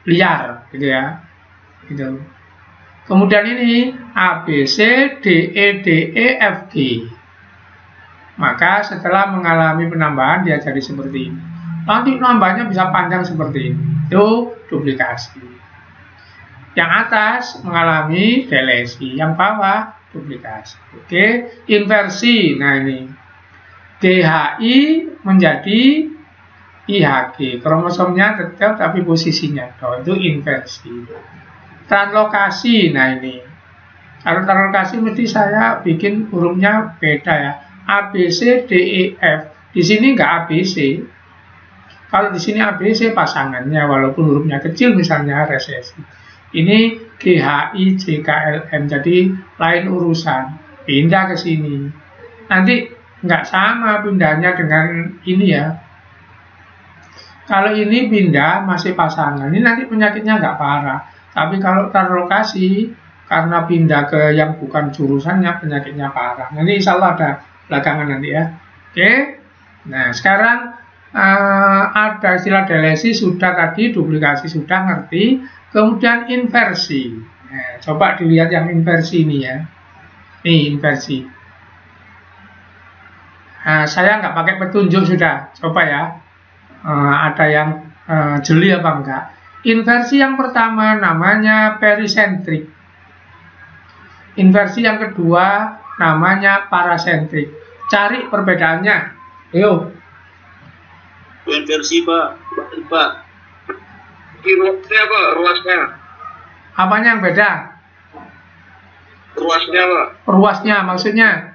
liar, gitu ya. Gitu. Kemudian ini A, B, C, D, E, F, G. Maka setelah mengalami penambahan dia jadi seperti ini. Nanti nambahnya bisa panjang seperti ini. Itu duplikasi. Yang atas mengalami delesi, yang bawah duplikasi. Oke, inversi. Nah ini GHI menjadi IHG, kromosomnya tetap tapi posisinya itu inversi. Translokasi. Nah ini kalau translokasi mesti saya bikin hurufnya beda ya. A, B, C, D, E, F. Di sini enggak ABC. Kalau di sini ABC pasangannya, walaupun hurufnya kecil, misalnya resesi. Ini GHI, JKLM, jadi lain urusan. Pindah ke sini. Nanti nggak sama pindahnya dengan ini ya. Kalau ini pindah masih pasangan, ini nanti penyakitnya nggak parah. Tapi kalau translokasi, karena pindah ke yang bukan jurusannya, penyakitnya parah. Nanti insya Allah ada belakangan nanti ya. Oke. Nah sekarang ada istilah delesi sudah tadi, duplikasi sudah ngerti. Kemudian inversi. Nah, coba dilihat yang inversi ini ya. Ini inversi. Nah, saya nggak pakai petunjuk sudah. Coba ya. Ada yang jeli apa enggak? Inversi yang pertama namanya perisentrik. Inversi yang kedua namanya parasentrik. Cari perbedaannya. Ayo. Inversi Pak. Ruasnya apa? Ruasnya. Apanya yang beda? Ruasnya Pak. Ruasnya maksudnya?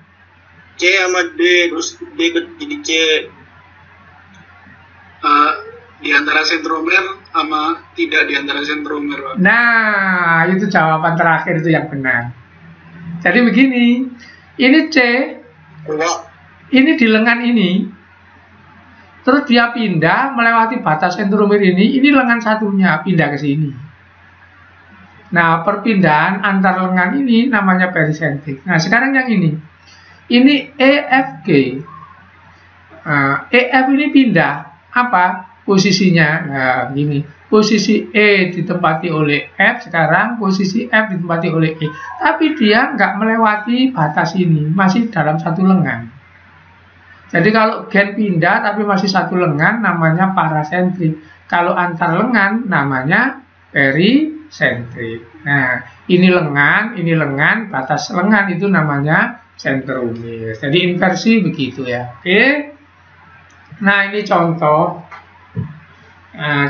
C sama D, terus D jadi C. Di antara sentromer sama tidak di antara sentromer Pak. Nah, itu jawaban terakhir itu yang benar. Jadi begini, ini C, ini di lengan ini. Terus dia pindah melewati batas sentromer ini lengan satunya pindah ke sini. Nah, perpindahan antar lengan ini namanya perisentrik. Nah, sekarang yang ini EFG. Nah, EF ini pindah apa? Posisinya. Nah, gini. Posisi E ditempati oleh F, sekarang posisi F ditempati oleh E. Tapi dia nggak melewati batas ini, masih dalam satu lengan. Jadi kalau gen pindah tapi masih satu lengan namanya parasentrik. Kalau antar lengan namanya perisentrik. Nah, ini lengan, batas lengan itu namanya sentromer. Jadi inversi begitu ya. Oke. Nah, ini contoh.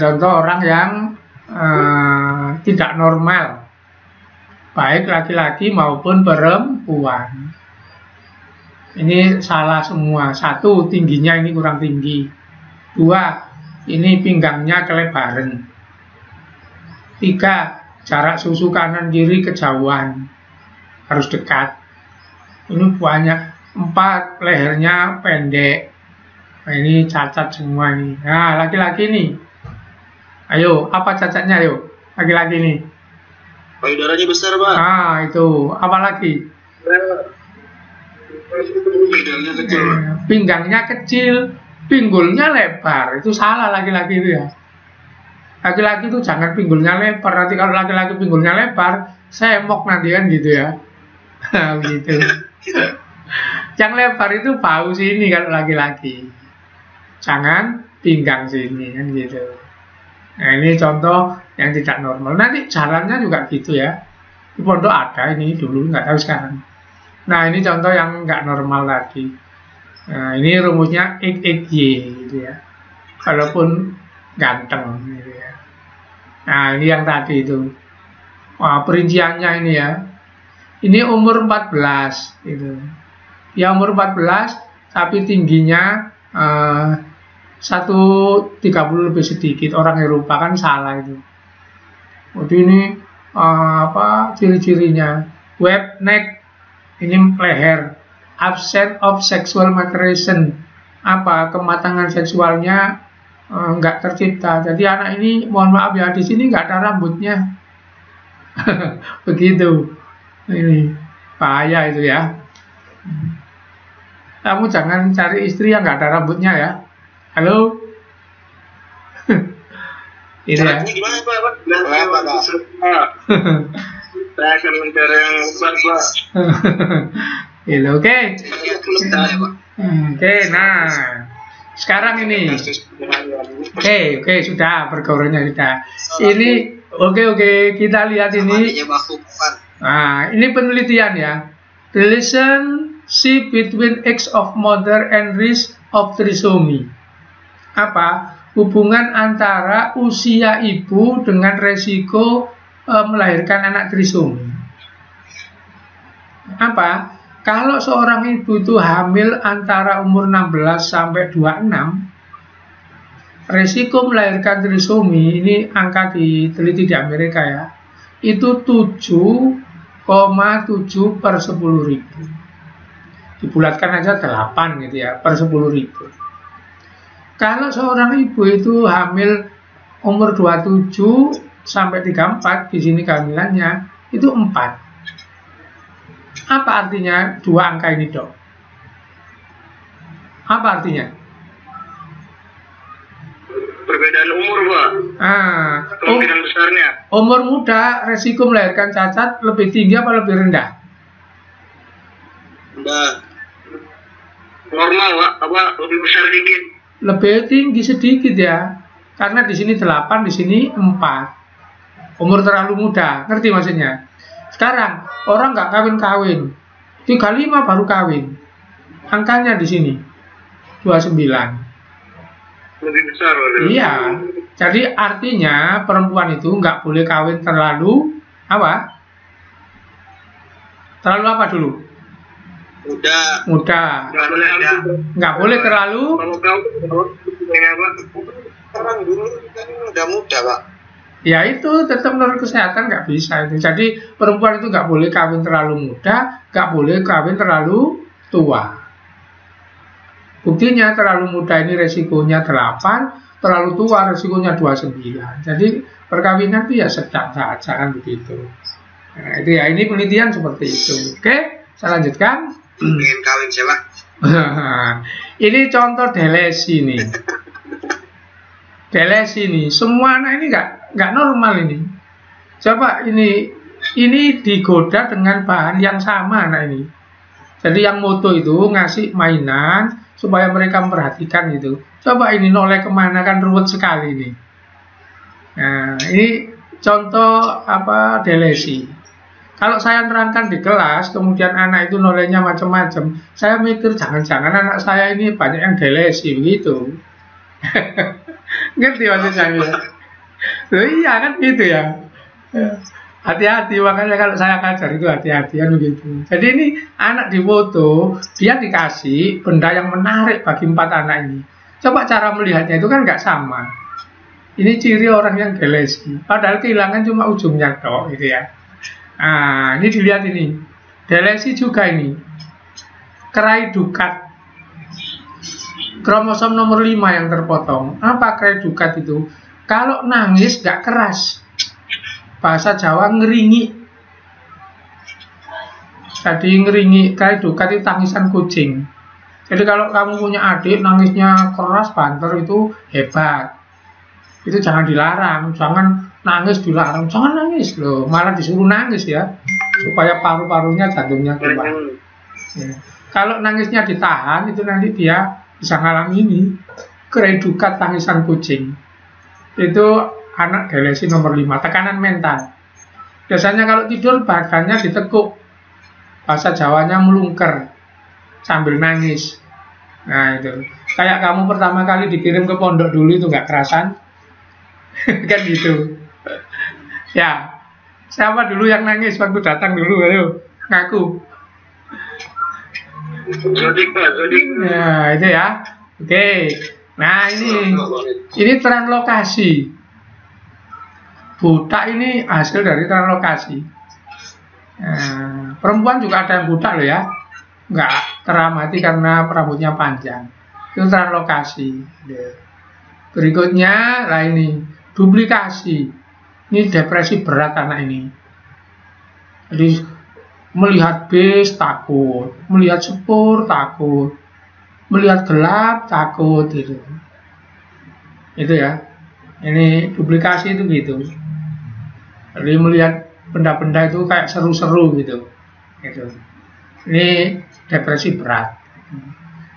Contoh orang yang tidak normal. Baik laki-laki maupun perempuan. Ini salah semua. 1, tingginya ini kurang tinggi. 2, ini pinggangnya kelebaran. 3, jarak susu kanan kiri kejauhan. Harus dekat. Ini banyak. 4, lehernya pendek. Nah, ini cacat semua ini. Nah, laki-laki nih. Ayo, apa cacatnya ayo? Laki-laki nih. Payudaranya besar, Pak. Nah, itu. Apa lagi? Pinggangnya kecil, pinggulnya lebar. Itu salah laki-laki itu ya. Laki-laki itu jangan pinggulnya lebar. Nanti kalau laki-laki pinggulnya lebar, semok nanti kan gitu ya. Gitu. Yang lebar itu bau sini kalau laki-laki. Jangan pinggang sini kan gitu. Nah, ini contoh yang tidak normal. Nanti jalannya juga gitu ya. Di pondok ada ini dulu, nggak tahu sekarang. Nah, ini contoh yang nggak normal tadi. Nah, ini rumusnya XY gitu ya. Walaupun ganteng gitu ya. Nah, ini yang tadi itu. Wah, perinciannya ini ya. Ini umur 14 gitu. Ya umur 14 tapi tingginya 130 lebih sedikit. Orang Eropa kan salah itu. Jadi ini ciri-cirinya. Web neck, ini leher. Absent of sexual maturation, kematangan seksualnya nggak tercipta. Jadi anak ini, mohon maaf ya, di sini nggak ada rambutnya. Begitu. Ini bahaya itu ya. Kamu jangan cari istri yang nggak ada rambutnya ya. Halo. Ini ya. Gimana Pak? Saya akan mencari yang Pak. Oke. Oke, nah sekarang ini. Oke, sudah pergaulannya sudah. Ini oke, kita lihat ini. Nah, ini penelitian ya. Relationship between age of mother and risk of trisomy. Hubungan antara usia ibu dengan resiko melahirkan anak trisomi. Kalau seorang ibu itu hamil antara umur 16 sampai 26, resiko melahirkan trisomi, ini angka diteliti di Amerika ya, itu 7,7 per 10.000. Dibulatkan aja 8 gitu ya, per 10.000. Kalau seorang ibu itu hamil umur 27 sampai 34, di sini kehamilannya itu 4. Apa artinya dua angka ini, Dok? Apa artinya? Perbedaan umur, Pak. Kemungkinan besarnya. Umur muda resiko melahirkan cacat lebih tinggi apa lebih rendah? Normal, Pak. Lebih besar dikit? Lebih tinggi sedikit ya. Karena di sini 8, di sini 4. Umur terlalu muda. Ngerti maksudnya? Sekarang orang nggak kawin-kawin, 35 baru kawin, angkanya di sini 29. Lebih besar. Iya, jadi artinya perempuan itu nggak boleh kawin terlalu Terlalu apa dulu? Muda. Nggak boleh terlalu. Orang dulu kan udah muda, Pak. Ya itu tetap menurut kesehatan nggak bisa itu. Jadi perempuan itu nggak boleh kawin terlalu muda, nggak boleh kawin terlalu tua. Buktinya terlalu muda ini resikonya 8, terlalu tua resikonya 29. Jadi perkawinan itu ya sedang saja kan begitu. Nah, itu ya, ini penelitian seperti itu. Oke, saya lanjutkan. Ingin kawin siapa? Ini contoh Delesi nih. Delesi nih, semua anak ini nggak normal ini. Coba ini digoda dengan bahan yang sama anak ini. Jadi yang moto itu ngasih mainan supaya mereka memperhatikan gitu. Coba ini noleh kemana, kan ruwet sekali ini. Nah, ini contoh Delesi. Kalau saya terangkan di kelas, kemudian anak itu nolehnya macam-macam, saya mikir jangan-jangan anak saya ini banyak yang Delesi begitu. Ngerti maksud saya? Iya kan gitu ya. Hati-hati, makanya kalau saya ngajar itu hati-hati kan begitu. Jadi ini anak di foto, dia dikasih benda yang menarik bagi 4 anak ini. Coba cara melihatnya itu kan nggak sama. Ini ciri orang yang Delesi. Padahal kehilangan cuma ujungnya toh, gitu ya. Nah, ini dilihat ini. Delesi juga ini. Kerai dukat. Kromosom nomor 5 yang terpotong. Apa kerai dukat itu? Kalau nangis gak keras. Bahasa Jawa ngeringi. Jadi ngeringi, kerai dukat itu tangisan kucing. Jadi kalau kamu punya adik nangisnya keras banter itu hebat. Itu jangan dilarang, jangan nangis dilarang, jangan nangis loh, malah disuruh nangis ya, supaya paru-parunya jantungnya keluar. Ya. Kalau nangisnya ditahan itu nanti dia bisa ngalami ini kerai dukat tangisan kucing. Itu anak Delesi nomor 5, tekanan mental. Biasanya kalau tidur badannya ditekuk, bahasa Jawanya melungker sambil nangis. Nah itu, kayak kamu pertama kali dikirim ke pondok dulu itu nggak kerasan, kan gitu. Ya, siapa dulu yang nangis waktu datang dulu, ayo ngaku. Ya itu ya, oke. Nah ini translokasi. Buta ini hasil dari translokasi. Perempuan juga ada yang buta loh ya, nggak teramati karena rambutnya panjang. Itu translokasi. Berikutnya lah ini duplikasi. Ini depresi berat anak ini. Jadi melihat bis takut, melihat sepur takut, melihat gelap takut gitu. Itu ya. Ini duplikasi itu gitu. Jadi melihat benda-benda itu kayak seru-seru gitu. Ini depresi berat.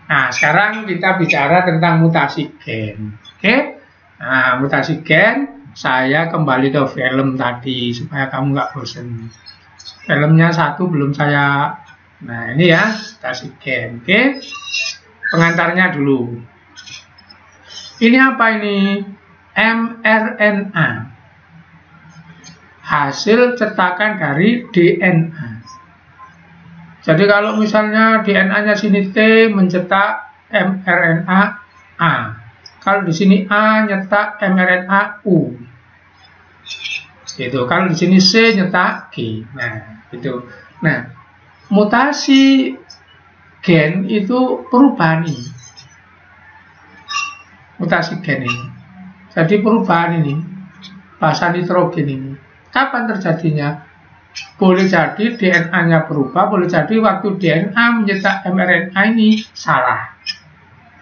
Nah, sekarang kita bicara tentang mutasi gen. Oke? Nah, mutasi gen, saya kembali ke film tadi supaya kamu nggak bosan. Filmnya satu belum saya. Nah, ini ya, mutasi gen. Oke? Pengantarnya dulu. Ini apa ini? mRNA. Hasil cetakan dari DNA. Jadi kalau misalnya DNA-nya sini T mencetak mRNA A. Kalau di sini A nyetak mRNA U. Gitu. Kalau di sini C nyetak G. Nah, gitu. Nah, mutasi gen itu perubahan ini. Mutasi gen ini. Jadi perubahan ini, basa nitrogen ini. Kapan terjadinya? Boleh jadi DNA-nya berubah, boleh jadi waktu DNA mencetak mRNA ini salah.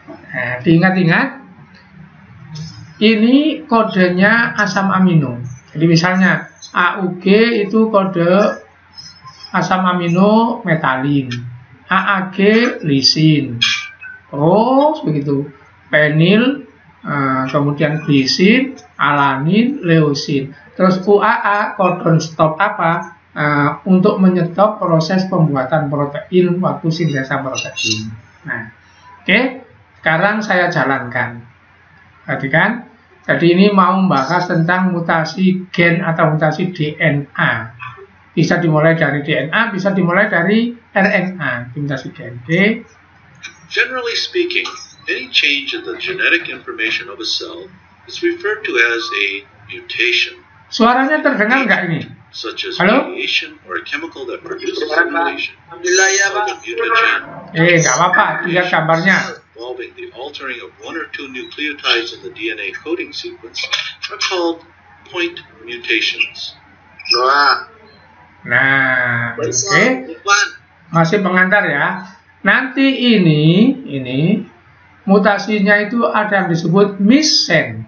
Nah, diingat-ingat, ini kodenya asam amino. Jadi misalnya AUG itu kode asam amino metalin, AAG lisin, terus begitu, penil, kemudian glisin, alanin, leusin. Terus UAA codon stop apa? Untuk menyetop proses pembuatan protein waktu sintesa protein. Nah, oke. Sekarang saya jalankan. Perhatikan. Jadi ini mau membahas tentang mutasi gen atau mutasi DNA. Bisa dimulai dari DNA, bisa dimulai dari RNA, mutasi gen. Oke. Generally speaking, any change in the genetic information of a cell is referred to as a mutation. Suaranya terdengar nggak ini? Such as halo? radiation or a chemical that produces mutation. Alhamdulillah ya, Pak. Nggak apa-apa, lihat gambarnya. Involving the altering of one or two nucleotides in the DNA coding sequence are called point mutations. Nah, oke. Masih pengantar ya. Nanti ini mutasinya itu ada yang disebut missense.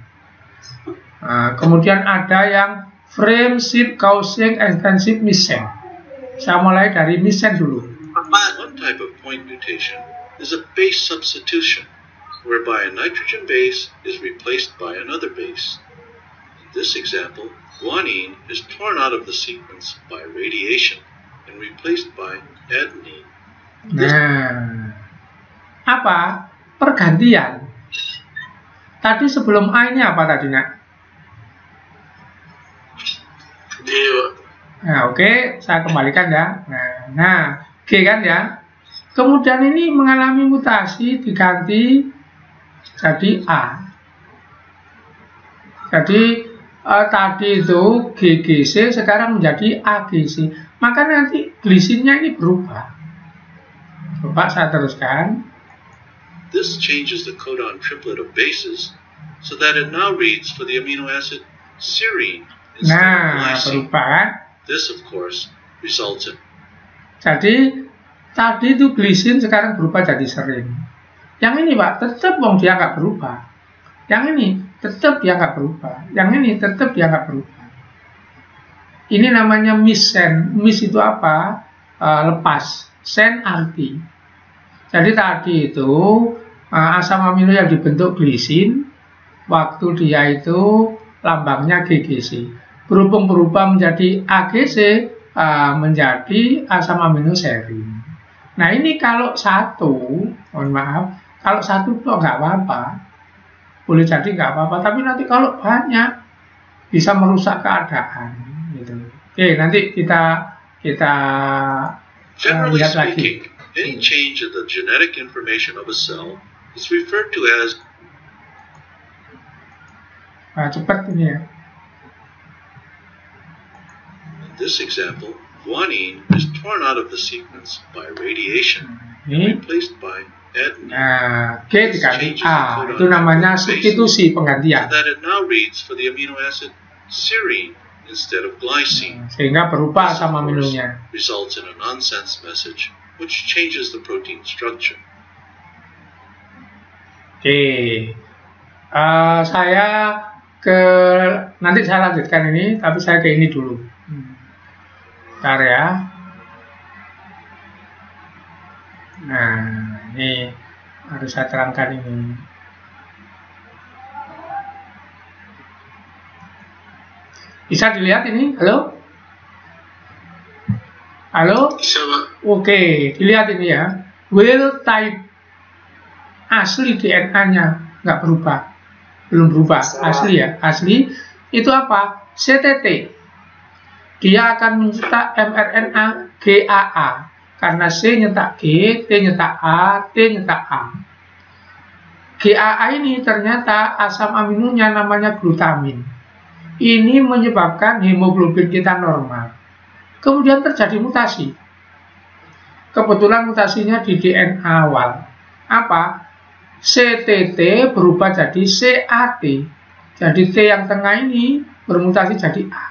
Kemudian ada yang frame shift causing extensive missense. Saya mulai dari missense dulu. One type of point mutation is a base substitution, whereby a nitrogen base is replaced by another base. In this example, guanine is torn out of the sequence by radiation and replaced by adenine. Nah, apa? Pergantian. Tadi sebelum A ini apa tadi, Nak? Nah, oke, saya kembalikan ya. Nah, G kan ya. Kemudian ini mengalami mutasi diganti jadi A. Jadi tadi itu GGC sekarang menjadi AGC. Maka nanti glisinnya ini berubah. Coba saya teruskan. This changes the codon triplet of bases so that it now reads for the amino acid serine instead of glycine. Berubah kan? This of course results in. Jadi tadi itu glisin sekarang berubah jadi serin. Yang ini Pak tetap dia nggak berubah. Yang ini tetap dia nggak berubah. Yang ini tetap dia nggak berubah. Ini namanya missense. Mis itu apa? Lepas. Sen arti. Jadi tadi itu asam amino yang dibentuk glisin, waktu dia itu lambangnya GGC. Berhubung berubah menjadi AGC, menjadi asam amino serin. Nah ini kalau satu, mohon maaf, Kalau satu kok nggak apa-apa, boleh jadi nggak apa-apa. Tapi nanti kalau banyak bisa merusak keadaan. Gitu. Oke, nanti kita lihat lagi. Any change in the genetic information of a cell is referred to as. Cepat ini ya. In this example, guanine is torn out of the sequence by radiation and replaced by adenine. Nah, G diganti A, itu namanya substitusi penggantian. That it now reads for the amino acid serine instead of glycine. Sehingga berubah sama aminonya. Results in a nonsense message which changes the protein structure. Oke. Nanti saya lanjutkan ini, tapi saya ke ini dulu. Bentar ya. Nah, ini harus saya terangkan ini. Bisa dilihat ini? Halo? Halo? Bisa, Pak. Oke, dilihat ini ya. Wild type asli DNA-nya nggak berubah. Belum berubah, asli ya. Asli itu apa? CTT. Dia akan mencetak mRNA GAA. Karena C nyetak G, T nyetak A, T nyetak A. GAA ini ternyata asam aminonya namanya glutamin. Ini menyebabkan hemoglobin kita normal. Kemudian terjadi mutasi. Kebetulan mutasinya di DNA awal. Apa? CTT berubah jadi CAT. Jadi T yang tengah ini bermutasi jadi A.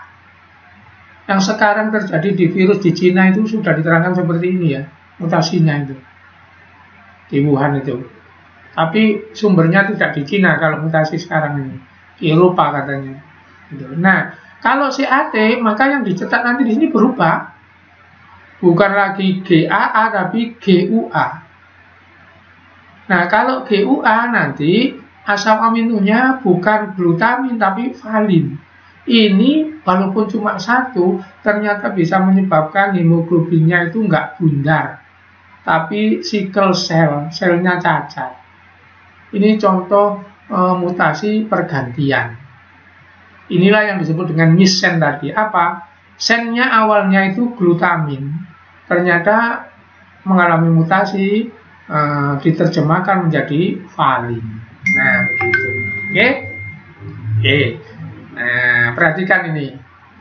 Yang sekarang terjadi di virus di Cina itu sudah diterangkan seperti ini ya, mutasinya itu. Di Wuhan itu. Tapi sumbernya tidak di Cina kalau mutasi sekarang ini. Di Eropa katanya. Nah, kalau CAT maka yang dicetak nanti di sini berubah. Bukan lagi GAA tapi GUA. Nah, kalau GUA nanti asam aminonya bukan glutamin tapi valin. Ini walaupun cuma satu, ternyata bisa menyebabkan hemoglobinnya itu nggak bundar, tapi sickle cell, selnya cacat. Ini contoh mutasi pergantian. Inilah yang disebut dengan missen tadi. Apa? Sennya awalnya itu glutamin, ternyata mengalami mutasi, diterjemahkan menjadi valin. Nah, begitu. Oke? Oke. Nah, perhatikan ini.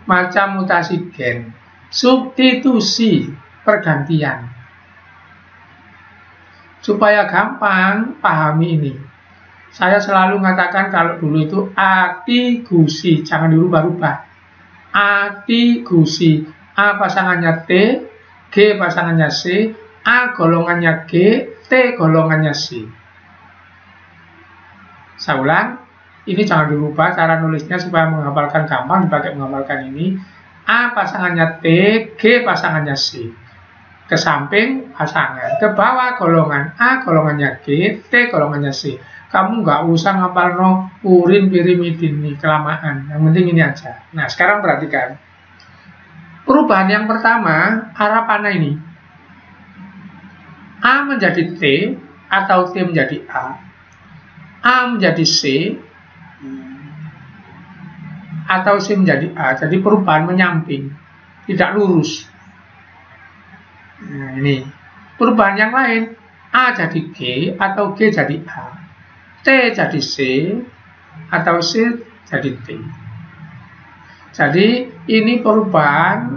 Macam mutasi gen. Substitusi pergantian. Supaya gampang pahami ini. Saya selalu mengatakan kalau dulu itu atigusi. Jangan dirubah-rubah. Atigusi. A pasangannya T, G pasangannya C, A golongannya G, T golongannya C. Saya ulang. Ini jangan dirubah cara nulisnya supaya menghafalkan gampang, dipakai menghafalkan ini. A pasangannya T, G pasangannya C. Ke samping pasangan, ke bawah golongan A golongannya G, T golongannya C. Kamu nggak usah ngapal no urin pirimidin nih, kelamaan. Yang penting ini aja. Nah, sekarang perhatikan. Perubahan yang pertama, arah panah ini. A menjadi T atau T menjadi A menjadi C, atau C menjadi A. Jadi perubahan menyamping, tidak lurus. Nah, ini perubahan yang lain. A jadi G atau G jadi A, T jadi C atau C jadi T. Jadi ini perubahan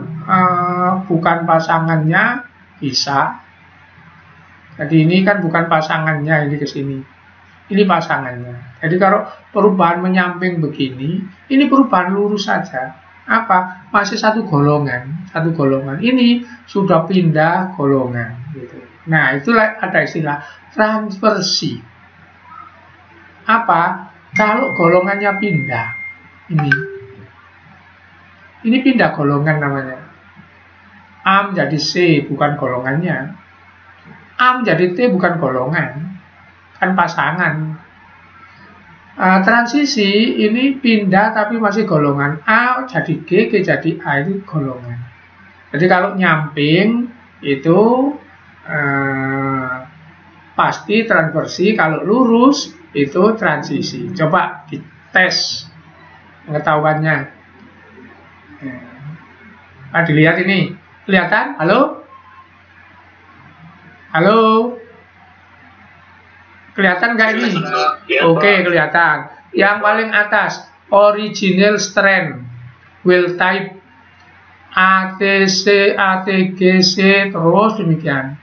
bukan pasangannya bisa. Jadi ini kan bukan pasangannya, ini ke sini. Ini pasangannya. Jadi kalau perubahan menyamping begini, ini perubahan lurus saja. Apa? Masih satu golongan. Satu golongan. Ini sudah pindah golongan. Gitu. Nah, itulah ada istilah transversi. Apa? Kalau golongannya pindah. Ini pindah golongan namanya. A menjadi C bukan golongannya. A menjadi T bukan golongan. Kan pasangan. Transisi ini pindah tapi masih golongan. A jadi G, G jadi A, itu golongan. Jadi kalau nyamping itu pasti transversi, kalau lurus itu transisi. Coba dites pengetahuannya. Nah, dilihat ini, kelihatan? Halo? Halo? Kelihatan nggak ini? Oke, kelihatan. Yang paling atas, original strand, will type, ATC, ATGC, terus demikian.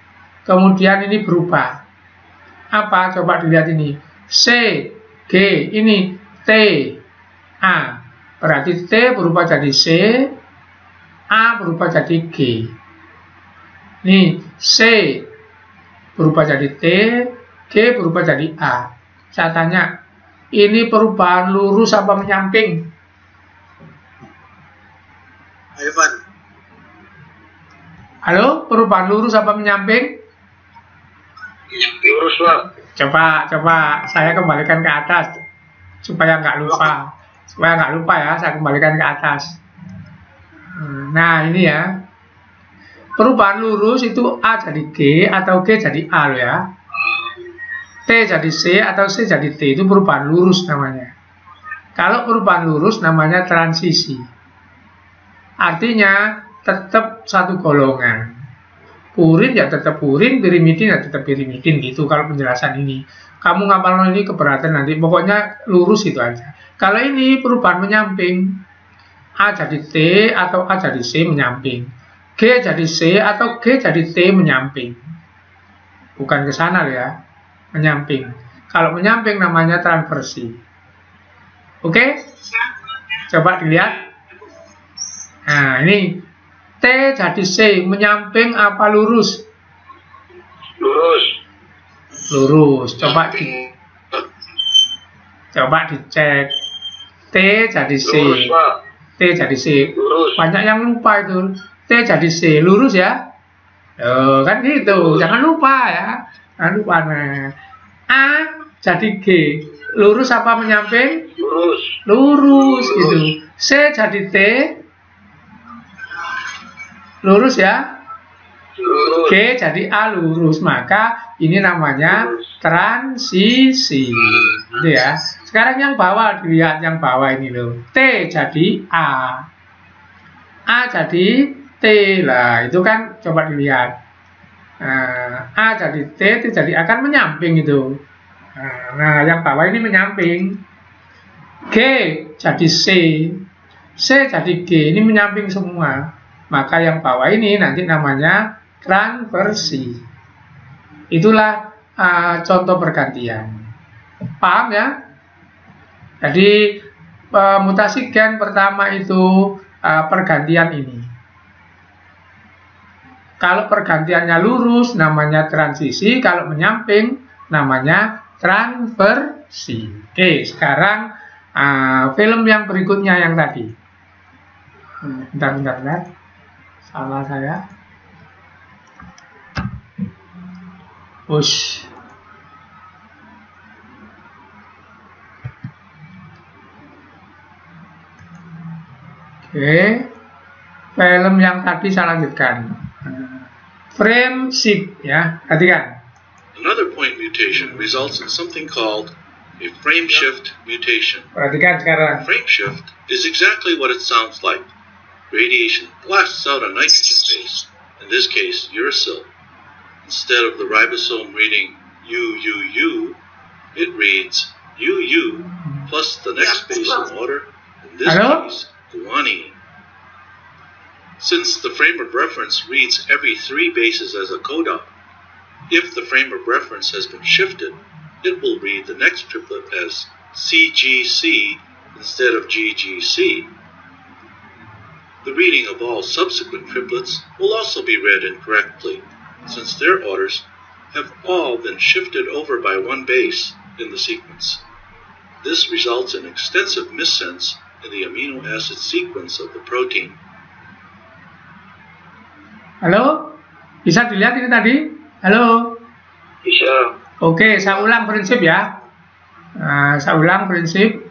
Kemudian ini berubah. Apa? Coba dilihat ini. C, G, ini T, A. Berarti T berubah jadi C, A berubah jadi G. Nih, C berubah jadi T, G berubah jadi A. Saya tanya, ini perubahan lurus apa menyamping? Ayo, Pak. Halo, perubahan lurus apa menyamping? Lurus, Pak. Coba saya kembalikan ke atas supaya nggak lupa. Supaya nggak lupa ya, saya kembalikan ke atas. Nah, ini ya. Perubahan lurus itu A jadi G atau G jadi A loh ya. T jadi C atau C jadi T, itu perubahan lurus namanya. Kalau perubahan lurus namanya transisi. Artinya tetap satu golongan. Purin ya tetap purin, pirimidin ya tetap pirimidin gitu kalau penjelasan ini. Kamu ngapal ini keberatan nanti, pokoknya lurus itu aja. Kalau ini perubahan menyamping, A jadi T atau A jadi C menyamping, G jadi C atau G jadi T menyamping. Bukan ke sana ya, menyamping. Kalau menyamping namanya transversi. Oke? Coba dilihat. Nah, ini T jadi C, menyamping apa lurus? Lurus. Lurus. Coba dicek. T jadi C. Lurus, Pak. T jadi C. Lurus. Banyak yang lupa itu. T jadi C, lurus ya? Kan gitu. Jangan lupa ya. Jangan lupa. Nah. A jadi G. Lurus apa menyamping? Lurus. Lurus gitu. C jadi T. Lurus ya? Lurus. G jadi A lurus, maka ini namanya transisi. Gitu ya. Sekarang yang bawah, dilihat yang bawah ini loh. T jadi A. A jadi T lah, itu kan coba dilihat. A jadi T, T jadi A, kan menyamping itu. Nah, yang bawah ini menyamping. G jadi C. C jadi G, ini menyamping semua. Maka yang bawah ini nanti namanya transversi. Itulah contoh pergantian. Paham ya? Jadi mutasi gen pertama itu pergantian ini. Kalau pergantiannya lurus namanya transisi, kalau menyamping namanya transversi. Oke, sekarang film yang berikutnya yang tadi. Bentar. Salah saya. Push. Oke. Film yang tadi saya lanjutkan. Frame shift ya, perhatikan. Another point mutation results in something called a frame shift mutation. Perhatikan sekarang. Frame shift is exactly what it sounds like. Radiation blasts out a nitrogen base, in this case uracil. Instead of the ribosome reading UUU, it reads UU plus the next base in order, in this case guanine. Since the frame of reference reads every 3 bases as a codon, if the frame of reference has been shifted, it will read the next triplet as CGC instead of GGC. The reading of all subsequent triplets will also be read incorrectly, since their orders have all been shifted over by 1 base in the sequence. This results in extensive missense in the amino acid sequence of the protein. Halo? Bisa dilihat ini tadi? Halo? Bisa. Oke, saya ulang prinsip ya. Saya ulang prinsip.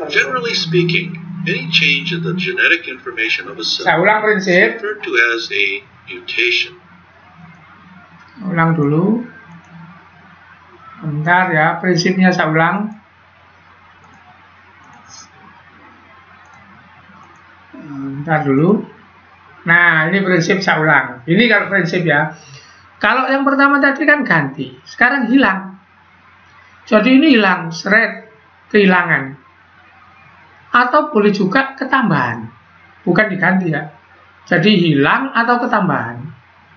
Generally speaking, any change in the genetic information of a cell Saya ulang is prinsip. referred to as a mutation. Ulang dulu. Bentar ya, prinsipnya saya ulang. Bentar dulu. Nah, ini prinsip saya ulang. Ini kalau prinsip ya. Kalau yang pertama tadi kan ganti, sekarang hilang. Jadi ini hilang, seret, kehilangan. Atau boleh juga ketambahan. Bukan diganti ya. Jadi hilang atau ketambahan.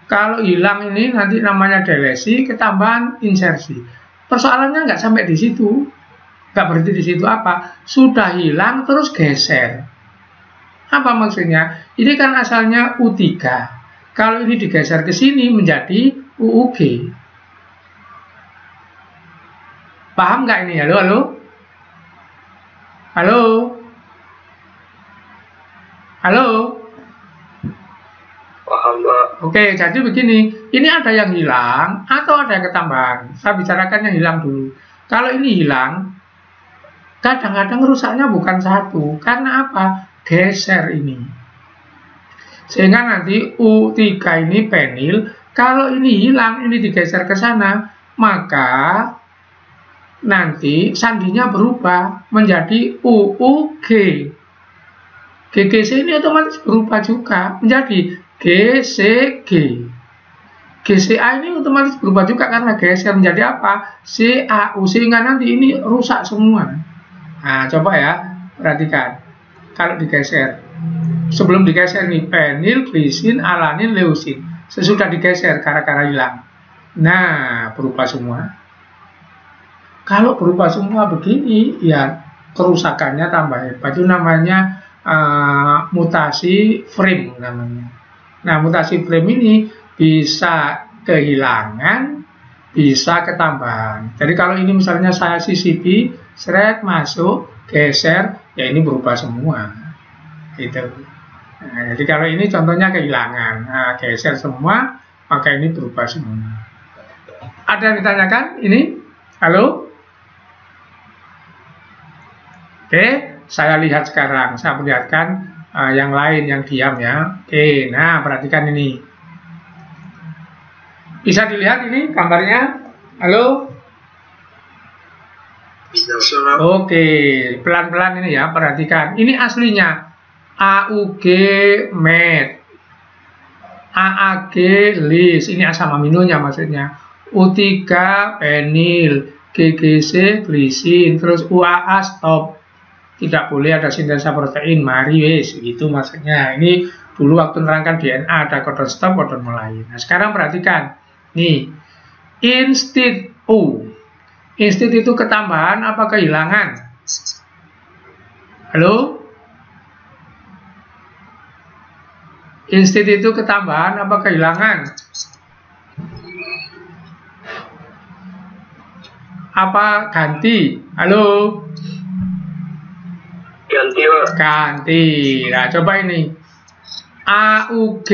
Kalau hilang ini nanti namanya delesi, ketambahan insersi. Persoalannya nggak sampai di situ. Nggak berhenti di situ apa? Sudah hilang terus geser. Apa maksudnya? Ini kan asalnya U3. Kalau ini digeser ke sini menjadi UUG. Paham nggak ini? Halo, halo? Halo? Halo? Paham, Pak. Oke, jadi begini. Ini ada yang hilang atau ada yang ketambahan. Saya bicarakan yang hilang dulu. Kalau ini hilang, kadang-kadang rusaknya bukan satu. Karena apa? Geser ini. Sehingga nanti U3 ini penil, kalau ini hilang, ini digeser ke sana, maka nanti sandinya berubah menjadi UUG. GGC ini otomatis berubah juga menjadi GCG. GCA ini otomatis berubah juga karena geser menjadi apa? CAU, sehingga nanti ini rusak semua. Nah, coba ya, perhatikan. Kalau digeser, sebelum digeser nih penil, glisin, alanin, leusin. Sesudah digeser gara-gara hilang. Nah, berubah semua. Kalau berubah semua begini, ya kerusakannya tambah hebat. Itu namanya mutasi frame namanya. Nah, mutasi frame ini bisa kehilangan, bisa ketambahan. Jadi kalau ini misalnya saya CCP, seret masuk, geser, ya ini berubah semua. Gitu. Nah, jadi kalau ini contohnya kehilangan, nah, geser semua, maka ini berubah semua. Ada yang ditanyakan? Ini? Halo? Oke, saya lihat sekarang. Saya perlihatkan yang lain yang diam ya. Oke, nah perhatikan ini. Bisa dilihat ini gambarnya? Halo? Oke, pelan-pelan ini ya, perhatikan. Ini aslinya AUG met, AAG lis, ini asam aminonya maksudnya. U3 penil, GGC glisin, terus UAA stop. Tidak boleh ada sintesa protein, mari wes, gitu maksudnya. Ini dulu waktu menerangkan DNA ada codon stop, codon mulai. Nah, sekarang perhatikan. Nih, instit U. Instit itu ketambahan apa kehilangan? Halo? Instit itu ketambahan apa kehilangan? Apa ganti? Halo? Ganti, Pak. Ganti. Nah, coba ini. AUG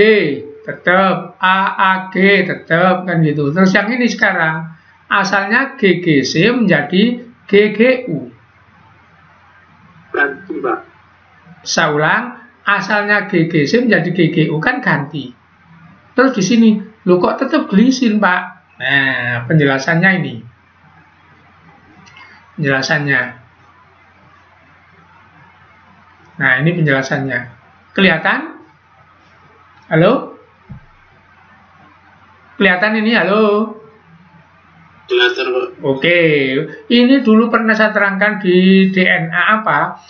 tetap, AAG tetap, kan gitu. Terus yang ini sekarang asalnya GGC menjadi GGU. Ganti, Pak. Saya ulang, asalnya GGC menjadi GGU, kan ganti. Terus di sini, lo kok tetap glisin, Pak? Nah, penjelasannya ini. Penjelasannya. Nah, ini penjelasannya. Kelihatan? Halo? Kelihatan ini? Halo? Kelihatan, Pak. Oke, ini dulu pernah saya terangkan di DNA apa?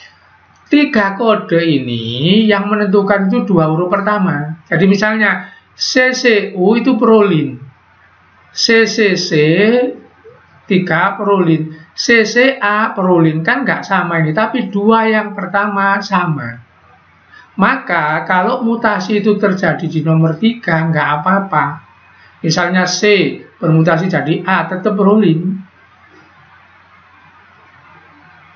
3 kode ini yang menentukan itu 2 huruf pertama. Jadi misalnya CCU itu prolin, CCC 3 prolin, CCA prolin, kan nggak sama ini, tapi 2 yang pertama sama. Maka kalau mutasi itu terjadi di nomor 3 nggak apa-apa. Misalnya C bermutasi jadi A, tetap prolin.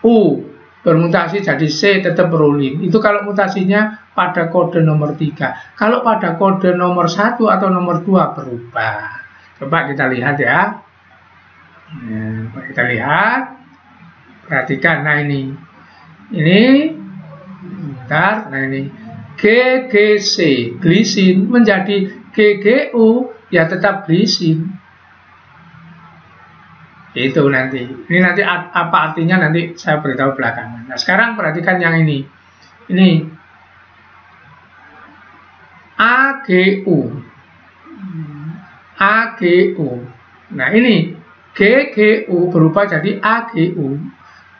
U bermutasi jadi C, tetap prolin. Itu kalau mutasinya pada kode nomor 3. Kalau pada kode nomor 1 atau nomor 2 berubah. Coba kita lihat ya. Nah, kita lihat. Perhatikan, nah ini. Bentar, nah ini. GGC, glisin, menjadi GGU, ya tetap glisin. Itu nanti. Ini nanti apa artinya nanti saya beritahu belakangan. Nah, sekarang perhatikan yang ini. Ini AGU. AGU. Nah, ini GGU berubah jadi AGU.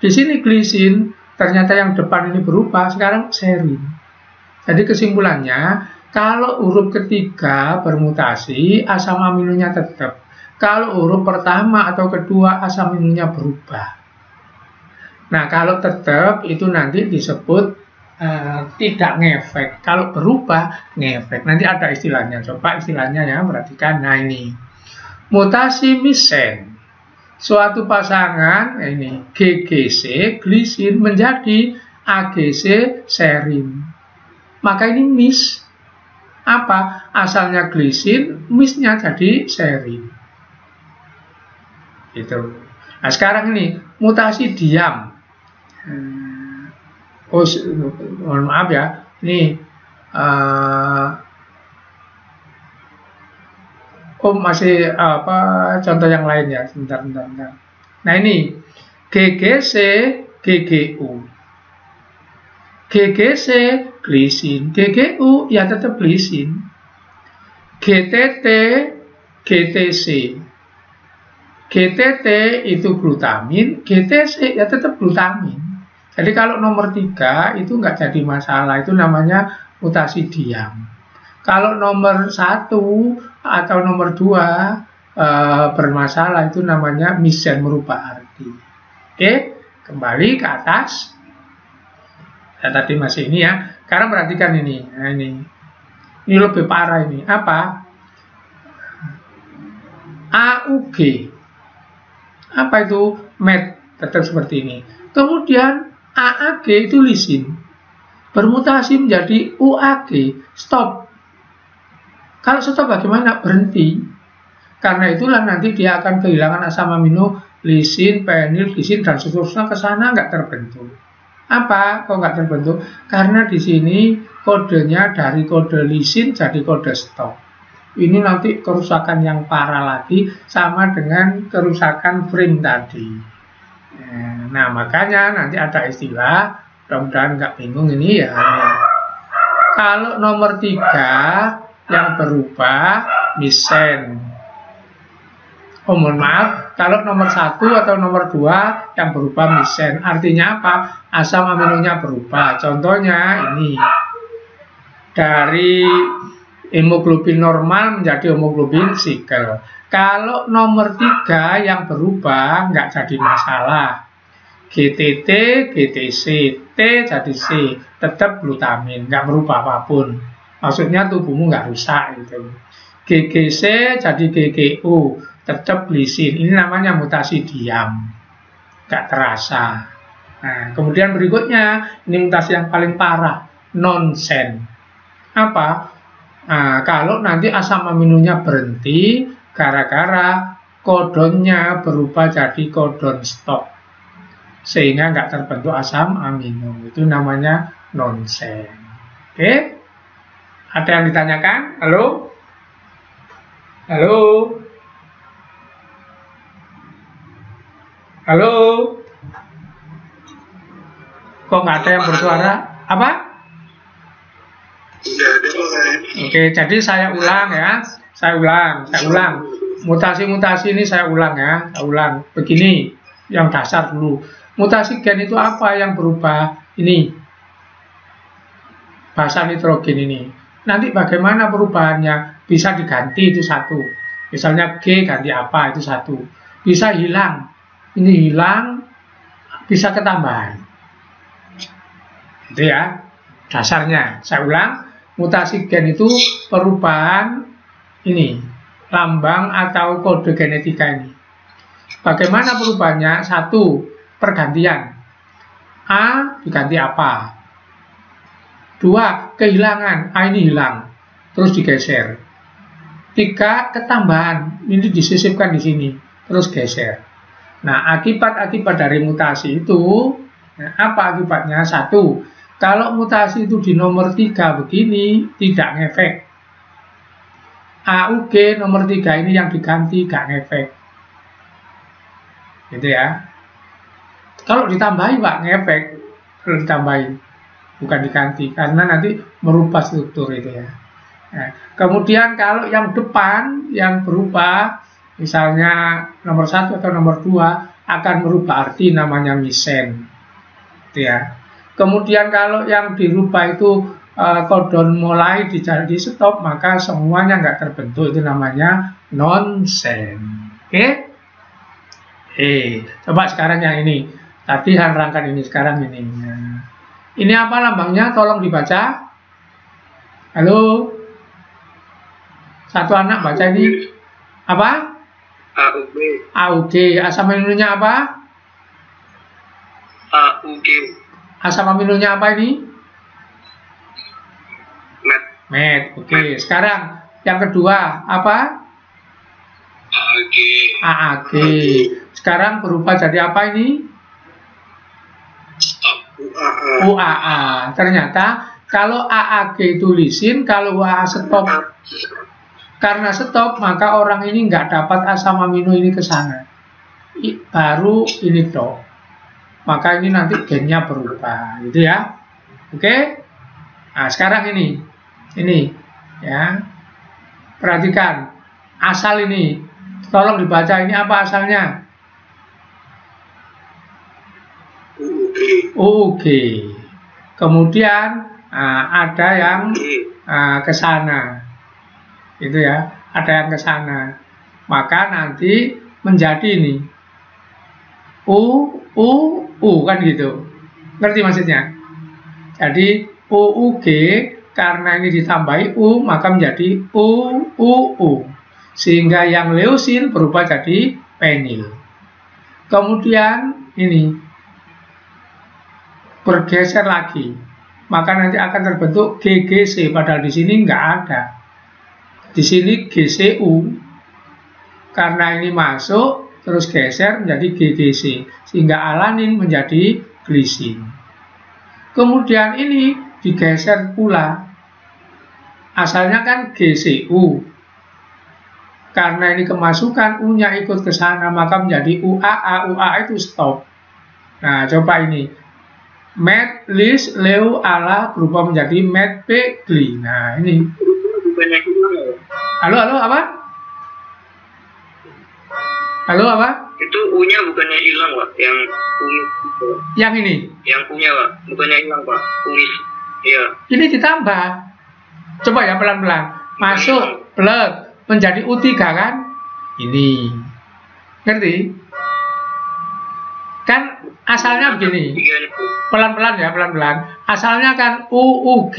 Di sini glisin, ternyata yang depan ini berubah, sekarang serin. Jadi kesimpulannya, kalau huruf ketiga bermutasi, asam aminonya tetap. Kalau huruf pertama atau kedua, asam aminonya berubah. Nah, kalau tetap itu nanti disebut tidak ngefek. Kalau berubah, ngefek. Nanti ada istilahnya. Coba istilahnya ya, perhatikan. Nah, ini. Mutasi misen. Suatu pasangan, ini, GGC, glisin, menjadi AGC, serin. Maka ini mis. Apa? Asalnya glisin, misnya jadi serin. Itu. Nah, sekarang ini mutasi diam. Oh, mohon maaf ya. Ini masih apa contoh yang lain ya. Bentar. Nah, ini GGC, GGU. GGC glisin, GGU ya tetap glisin. GTT, GTC. GTT itu glutamin, GTC ya tetap glutamin. Jadi kalau nomor 3 itu nggak jadi masalah, itu namanya mutasi diam. Kalau nomor 1 atau nomor 2 bermasalah, itu namanya misen, merubah arti. Oke, kembali ke atas. Ya, tadi masih ini ya. Sekarang perhatikan ini. Nah, ini lebih parah ini. Apa? AUG. Apa itu? Met, tetap seperti ini. Kemudian AAG itu lisin. Bermutasi menjadi UAG. Stop. Kalau stop bagaimana? Berhenti. Karena itulah nanti dia akan kehilangan asam amino, lisin, penil, glisin, dan seterusnya ke sana nggak terbentuk. Apa? Kok nggak terbentuk? Karena di sini kodenya dari kode lisin jadi kode stop. Ini nanti kerusakan yang parah lagi, sama dengan kerusakan frame tadi. Nah, makanya nanti ada istilah, mudah-mudahan nggak bingung ini ya. Kalau nomor 3 yang berubah misen. Oh, mohon maaf, kalau nomor 1 atau nomor 2 yang berubah misen. Artinya apa? Asam aminonya berubah. Contohnya ini. Dari hemoglobin normal menjadi hemoglobin sikel. Kalau nomor 3 yang berubah nggak jadi masalah. GTT, GTC, T jadi C, tetap glutamin, nggak berubah apapun. Maksudnya tubuhmu nggak rusak gitu. GGC jadi GGU, tetap glisin. Ini namanya mutasi diam, nggak terasa. Nah, kemudian berikutnya, ini mutasi yang paling parah, nonsen. Apa? Nah, kalau nanti asam aminonya berhenti gara-gara kodonnya berubah jadi kodon stop, sehingga nggak terbentuk asam amino. Itu namanya nonsen. Oke? Ada yang ditanyakan? Halo? Halo? Halo? Kok nggak ada yang bersuara? Apa? Oke, jadi saya ulang ya. Saya ulang. Mutasi-mutasi ini saya ulang ya. Saya ulang. Begini, yang dasar dulu. Mutasi gen itu apa yang berubah? Ini. Basa nitrogen ini. Nanti bagaimana perubahannya? Bisa diganti, itu satu. Misalnya G ganti apa, itu satu. Bisa hilang. Ini hilang, bisa ketambahan. Itu ya. Dasarnya. Saya ulang. Mutasi gen itu perubahan ini, lambang atau kode genetika ini. Bagaimana perubahannya? Satu, pergantian. A diganti apa? Dua, kehilangan. A ini hilang, terus digeser. Tiga, ketambahan. Ini disisipkan di sini, terus geser. Nah, akibat-akibat dari mutasi itu, apa akibatnya? Satu, kalau mutasi itu di nomor 3 begini, tidak ngefek. AUG nomor 3 ini yang diganti, gak ngefek. gitu ya. Kalau ditambahin Pak, ngefek. Kalau ditambahin, bukan diganti, karena nanti merubah struktur itu ya. Nah, kemudian kalau yang depan yang berubah, misalnya nomor 1 atau nomor 2 akan merubah arti, namanya misen, gitu ya. Kemudian kalau yang dirubah itu kodon mulai di stop, maka semuanya nggak terbentuk, itu namanya nonsen. Oke? Coba sekarang yang ini. Tadi rangkaian ini, sekarang ini. Nah, ini apa lambangnya? Tolong dibaca. Halo? Satu anak baca ini. Apa? AUG. AUG. Asam aminonya apa? AUG. Asam aminonya apa ini? Met. Oke. Sekarang yang kedua apa? AAG. Sekarang berubah jadi apa ini? UAA. Ternyata kalau AAG itu lisin, kalau UAA stop. Karena stop, maka orang ini nggak dapat asam amino ini ke sana. Baru ini dok. Maka ini nanti gennya berubah, gitu ya. Oke? Nah, sekarang ini ya. Perhatikan asal ini. Tolong dibaca, ini apa asalnya? UUG. Kemudian ada yang ke sana. Itu ya, ada yang ke sana. Maka nanti menjadi ini U kan gitu. Ngerti maksudnya? Jadi UUG karena ini ditambahi U maka menjadi UUU. Sehingga yang leusin berubah jadi penil. Kemudian ini bergeser lagi, maka nanti akan terbentuk GGC, padahal di sini nggak ada. Di sini GCU, karena ini masuk terus geser menjadi GGC, sehingga alanin menjadi glisin. Kemudian ini digeser pula, asalnya kan GCU, karena ini kemasukan U-nya ikut ke sana, maka menjadi UAA. UAA itu stop. Nah, coba ini. Met lis leu ala berubah menjadi met p gli. Nah ini. Halo apa? Halo apa? Itu U-nya bukannya hilang Pak? Yang ini? Yang U-nya Pak, bukannya hilang Pak? Unis. Iya. Ini ditambah. Coba ya pelan-pelan. Masuk plus menjadi U3 kan? Ini. Ngerti? Kan asalnya begini. Pelan-pelan ya, pelan-pelan. Asalnya kan UUG.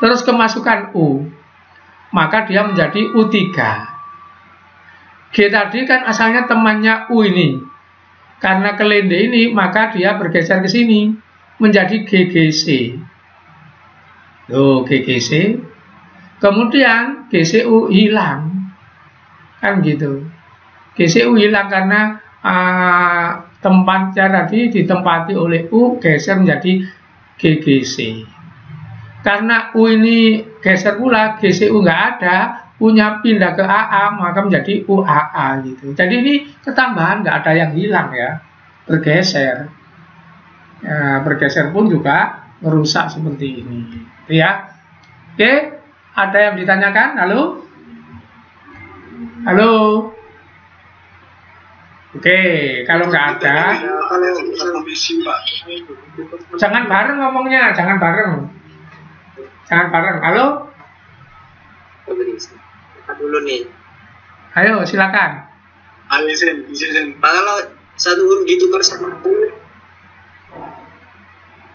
Terus kemasukan U. Maka dia menjadi U3. G tadi kan asalnya temannya U ini. Karena kelende ini, maka dia bergeser ke sini. Menjadi GGC. Loh, GGC. Kemudian GCU hilang. Kan gitu. GCU hilang karena tempatnya tadi ditempati oleh U, geser menjadi GGC. Karena U ini geser pula, GCU nggak ada, U-nya pindah ke AA, maka menjadi UAA gitu. Jadi ini ketambahan, nggak ada yang hilang ya, bergeser. Ya, bergeser pun juga merusak seperti ini. Ya, oke. Ada yang ditanyakan? Halo? Halo? Oke, kalau nggak ada, jangan bareng ngomongnya, jangan bareng. Jangan bareng. Halo? Dulu nih. Ayo, silakan. Izin. Kalau satu huruf ditukar sama U.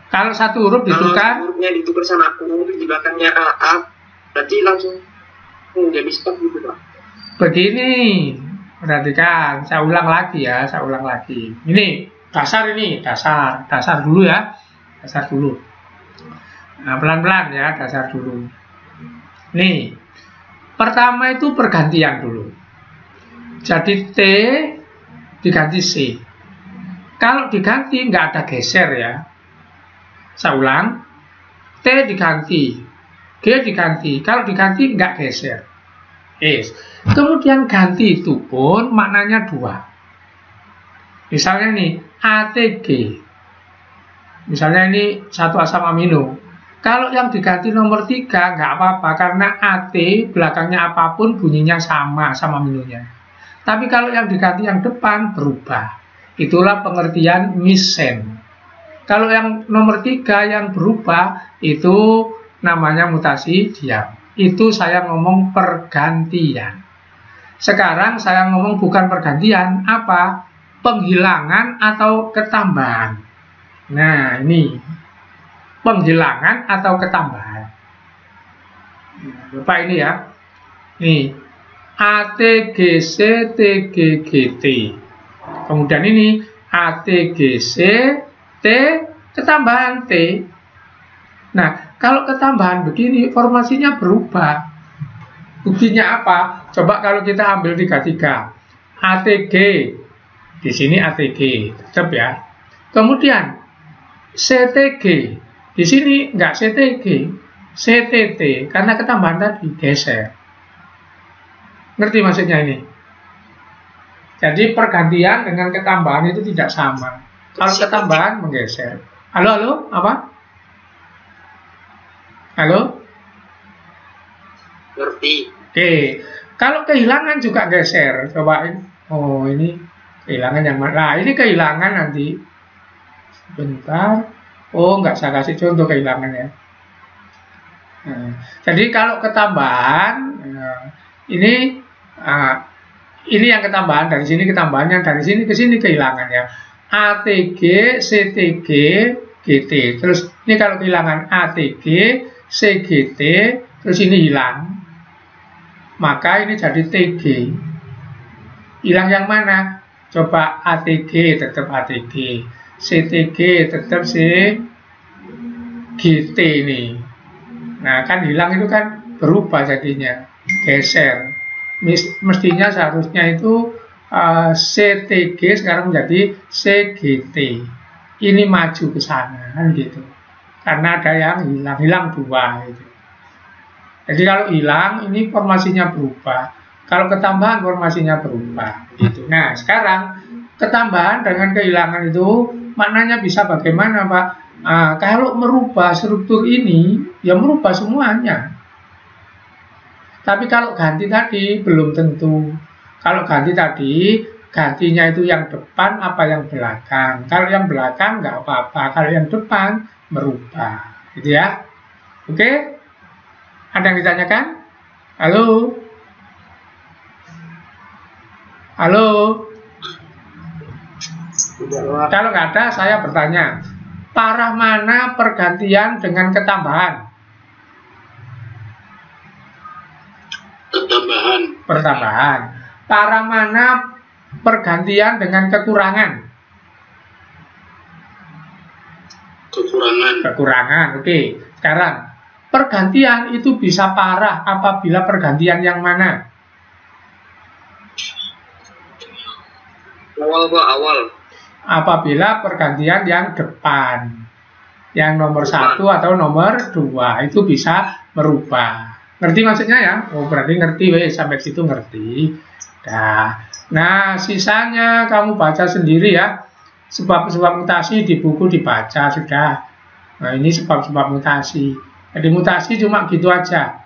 Kalau satu huruf ditukar, kalau hurufnya ditukar sama U di belakangnya AA, berarti langsung jadi stop gitu Pak. Begini. perhatikan, saya ulang lagi ya, saya ulang lagi. Ini dasar, dasar dulu ya, dasar dulu. Nah, pelan-pelan ya, dasar dulu. Nih, pertama itu pergantian dulu. Jadi T diganti C. Kalau diganti nggak ada geser ya. Saya ulang, T diganti, G diganti. Kalau diganti nggak geser. Kemudian ganti itu pun maknanya dua. Misalnya nih, ATG. Misalnya ini satu asam amino. Kalau yang diganti nomor 3 nggak apa-apa, karena AT belakangnya apapun bunyinya sama asam aminonya. Tapi kalau yang diganti yang depan berubah. Itulah pengertian misen. Kalau yang nomor 3 yang berubah itu namanya mutasi diam. Itu saya ngomong pergantian. Sekarang saya ngomong bukan pergantian, apa? Penghilangan atau ketambahan. Nah, ini penghilangan atau ketambahan. Bapak ini ya. Nih, ATGC TGGT. Kemudian ini ATGC T ketambahan T. Nah, kalau ketambahan begini formasinya berubah. Buktinya apa? Coba kalau kita ambil 33. ATG. Di sini ATG, tetap ya. Kemudian CTG. Di sini enggak CTG, CTT karena ketambahan tadi geser. Ngerti maksudnya ini? Jadi pergantian dengan ketambahan itu tidak sama. Kalau ketambahan menggeser. Halo, apa? Halo? Ngerti. Oke. Kalau kehilangan juga geser. Cobain. Oh, ini kehilangan yang mana? Nah, ini kehilangan nanti. Sebentar. Oh, nggak saya kasih contoh kehilangan ya. Nah, jadi kalau ketambahan, ini yang ketambahan, dari sini ketambahannya, dari sini ke sini kehilangan ya. ATG, CTG, GT. Terus ini kalau kehilangan ATG, CGT, terus ini hilang. Maka ini jadi TG. Hilang yang mana? Coba ATG, tetap ATG. CTG, tetap GT ini. Nah, kan hilang itu kan berubah jadinya. Geser. Mestinya seharusnya itu CTG sekarang menjadi CGT. Ini maju ke sana kan gitu. Karena ada yang hilang 2 gitu. Jadi kalau hilang ini formasinya berubah. Kalau ketambahan formasinya berubah gitu. Nah, sekarang ketambahan dengan kehilangan itu maknanya bisa bagaimana, Pak? Kalau merubah struktur ini ya merubah semuanya. Tapi kalau ganti tadi belum tentu. Kalau ganti tadi, gantinya itu yang depan apa yang belakang. Kalau yang belakang nggak apa-apa. Kalau yang depan merubah. Gitu ya. Oke? Ada yang ditanyakan? Halo? Halo? Kalau nggak ada, saya bertanya. Parah mana pergantian dengan ketambahan? Pertambahan. Parah mana pergantian dengan kekurangan? Kekurangan. Oke. Sekarang pergantian itu bisa parah apabila pergantian yang mana? Awal. Apabila pergantian yang depan, yang nomor 1 atau nomor 2 itu bisa merubah. Ngerti maksudnya ya? Oh, berarti ngerti, sampai situ ngerti. Nah, sisanya kamu baca sendiri ya. Sebab-sebab mutasi di buku dibaca sudah. Nah, ini sebab-sebab mutasi. Jadi mutasi cuma gitu aja.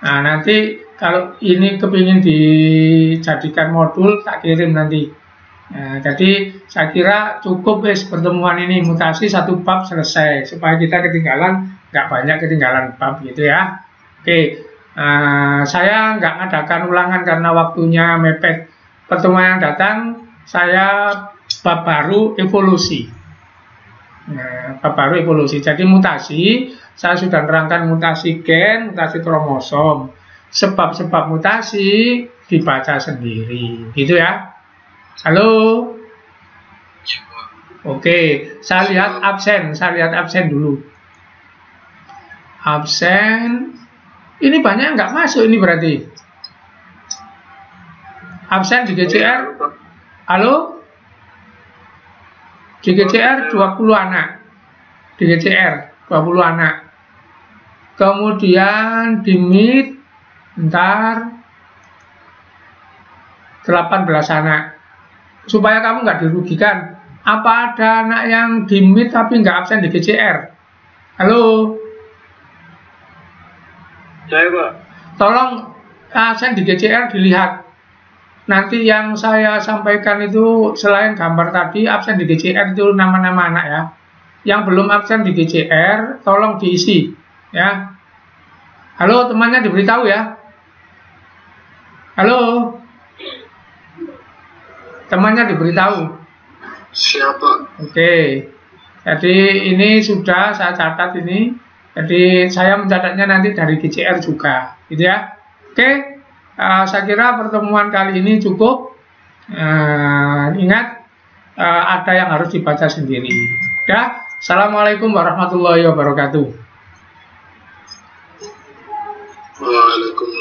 Nah, nanti kalau ini kepingin dijadikan modul, tak kirim nanti. Nah, jadi saya kira cukup pertemuan ini, mutasi 1 bab selesai supaya kita nggak banyak ketinggalan bab gitu ya. Oke, saya nggak ngadakan ulangan karena waktunya mepet. Pertemuan yang datang saya bab baru evolusi. Nah, bab baru evolusi. Jadi mutasi saya sudah nerangkan mutasi gen, mutasi kromosom. Sebab-sebab mutasi dibaca sendiri, gitu ya. Halo. Oke, saya lihat absen dulu. Absen. Ini banyak nggak masuk ini berarti. Absen di GCR. Halo? Di GCR 20 anak. Di GCR 20 anak. Kemudian di Meet ntar 18 anak. supaya kamu nggak dirugikan. Apa ada anak yang di meet tapi nggak absen di GCR? Halo? Saya, Pak. Tolong absen di GCR dilihat. Nanti yang saya sampaikan itu selain gambar tadi, absen di GCR itu nama-nama anak ya. Yang belum absen di GCR, tolong diisi ya. Halo, temannya diberitahu ya. Halo? Temannya diberitahu. Siapa? Oke, jadi ini sudah saya catat ini. Jadi saya mencatatnya nanti dari GCR juga, gitu ya. Oke, saya kira pertemuan kali ini cukup. Ingat, ada yang harus dibaca sendiri. Ya, assalamualaikum warahmatullahi wabarakatuh. Waalaikumsalam.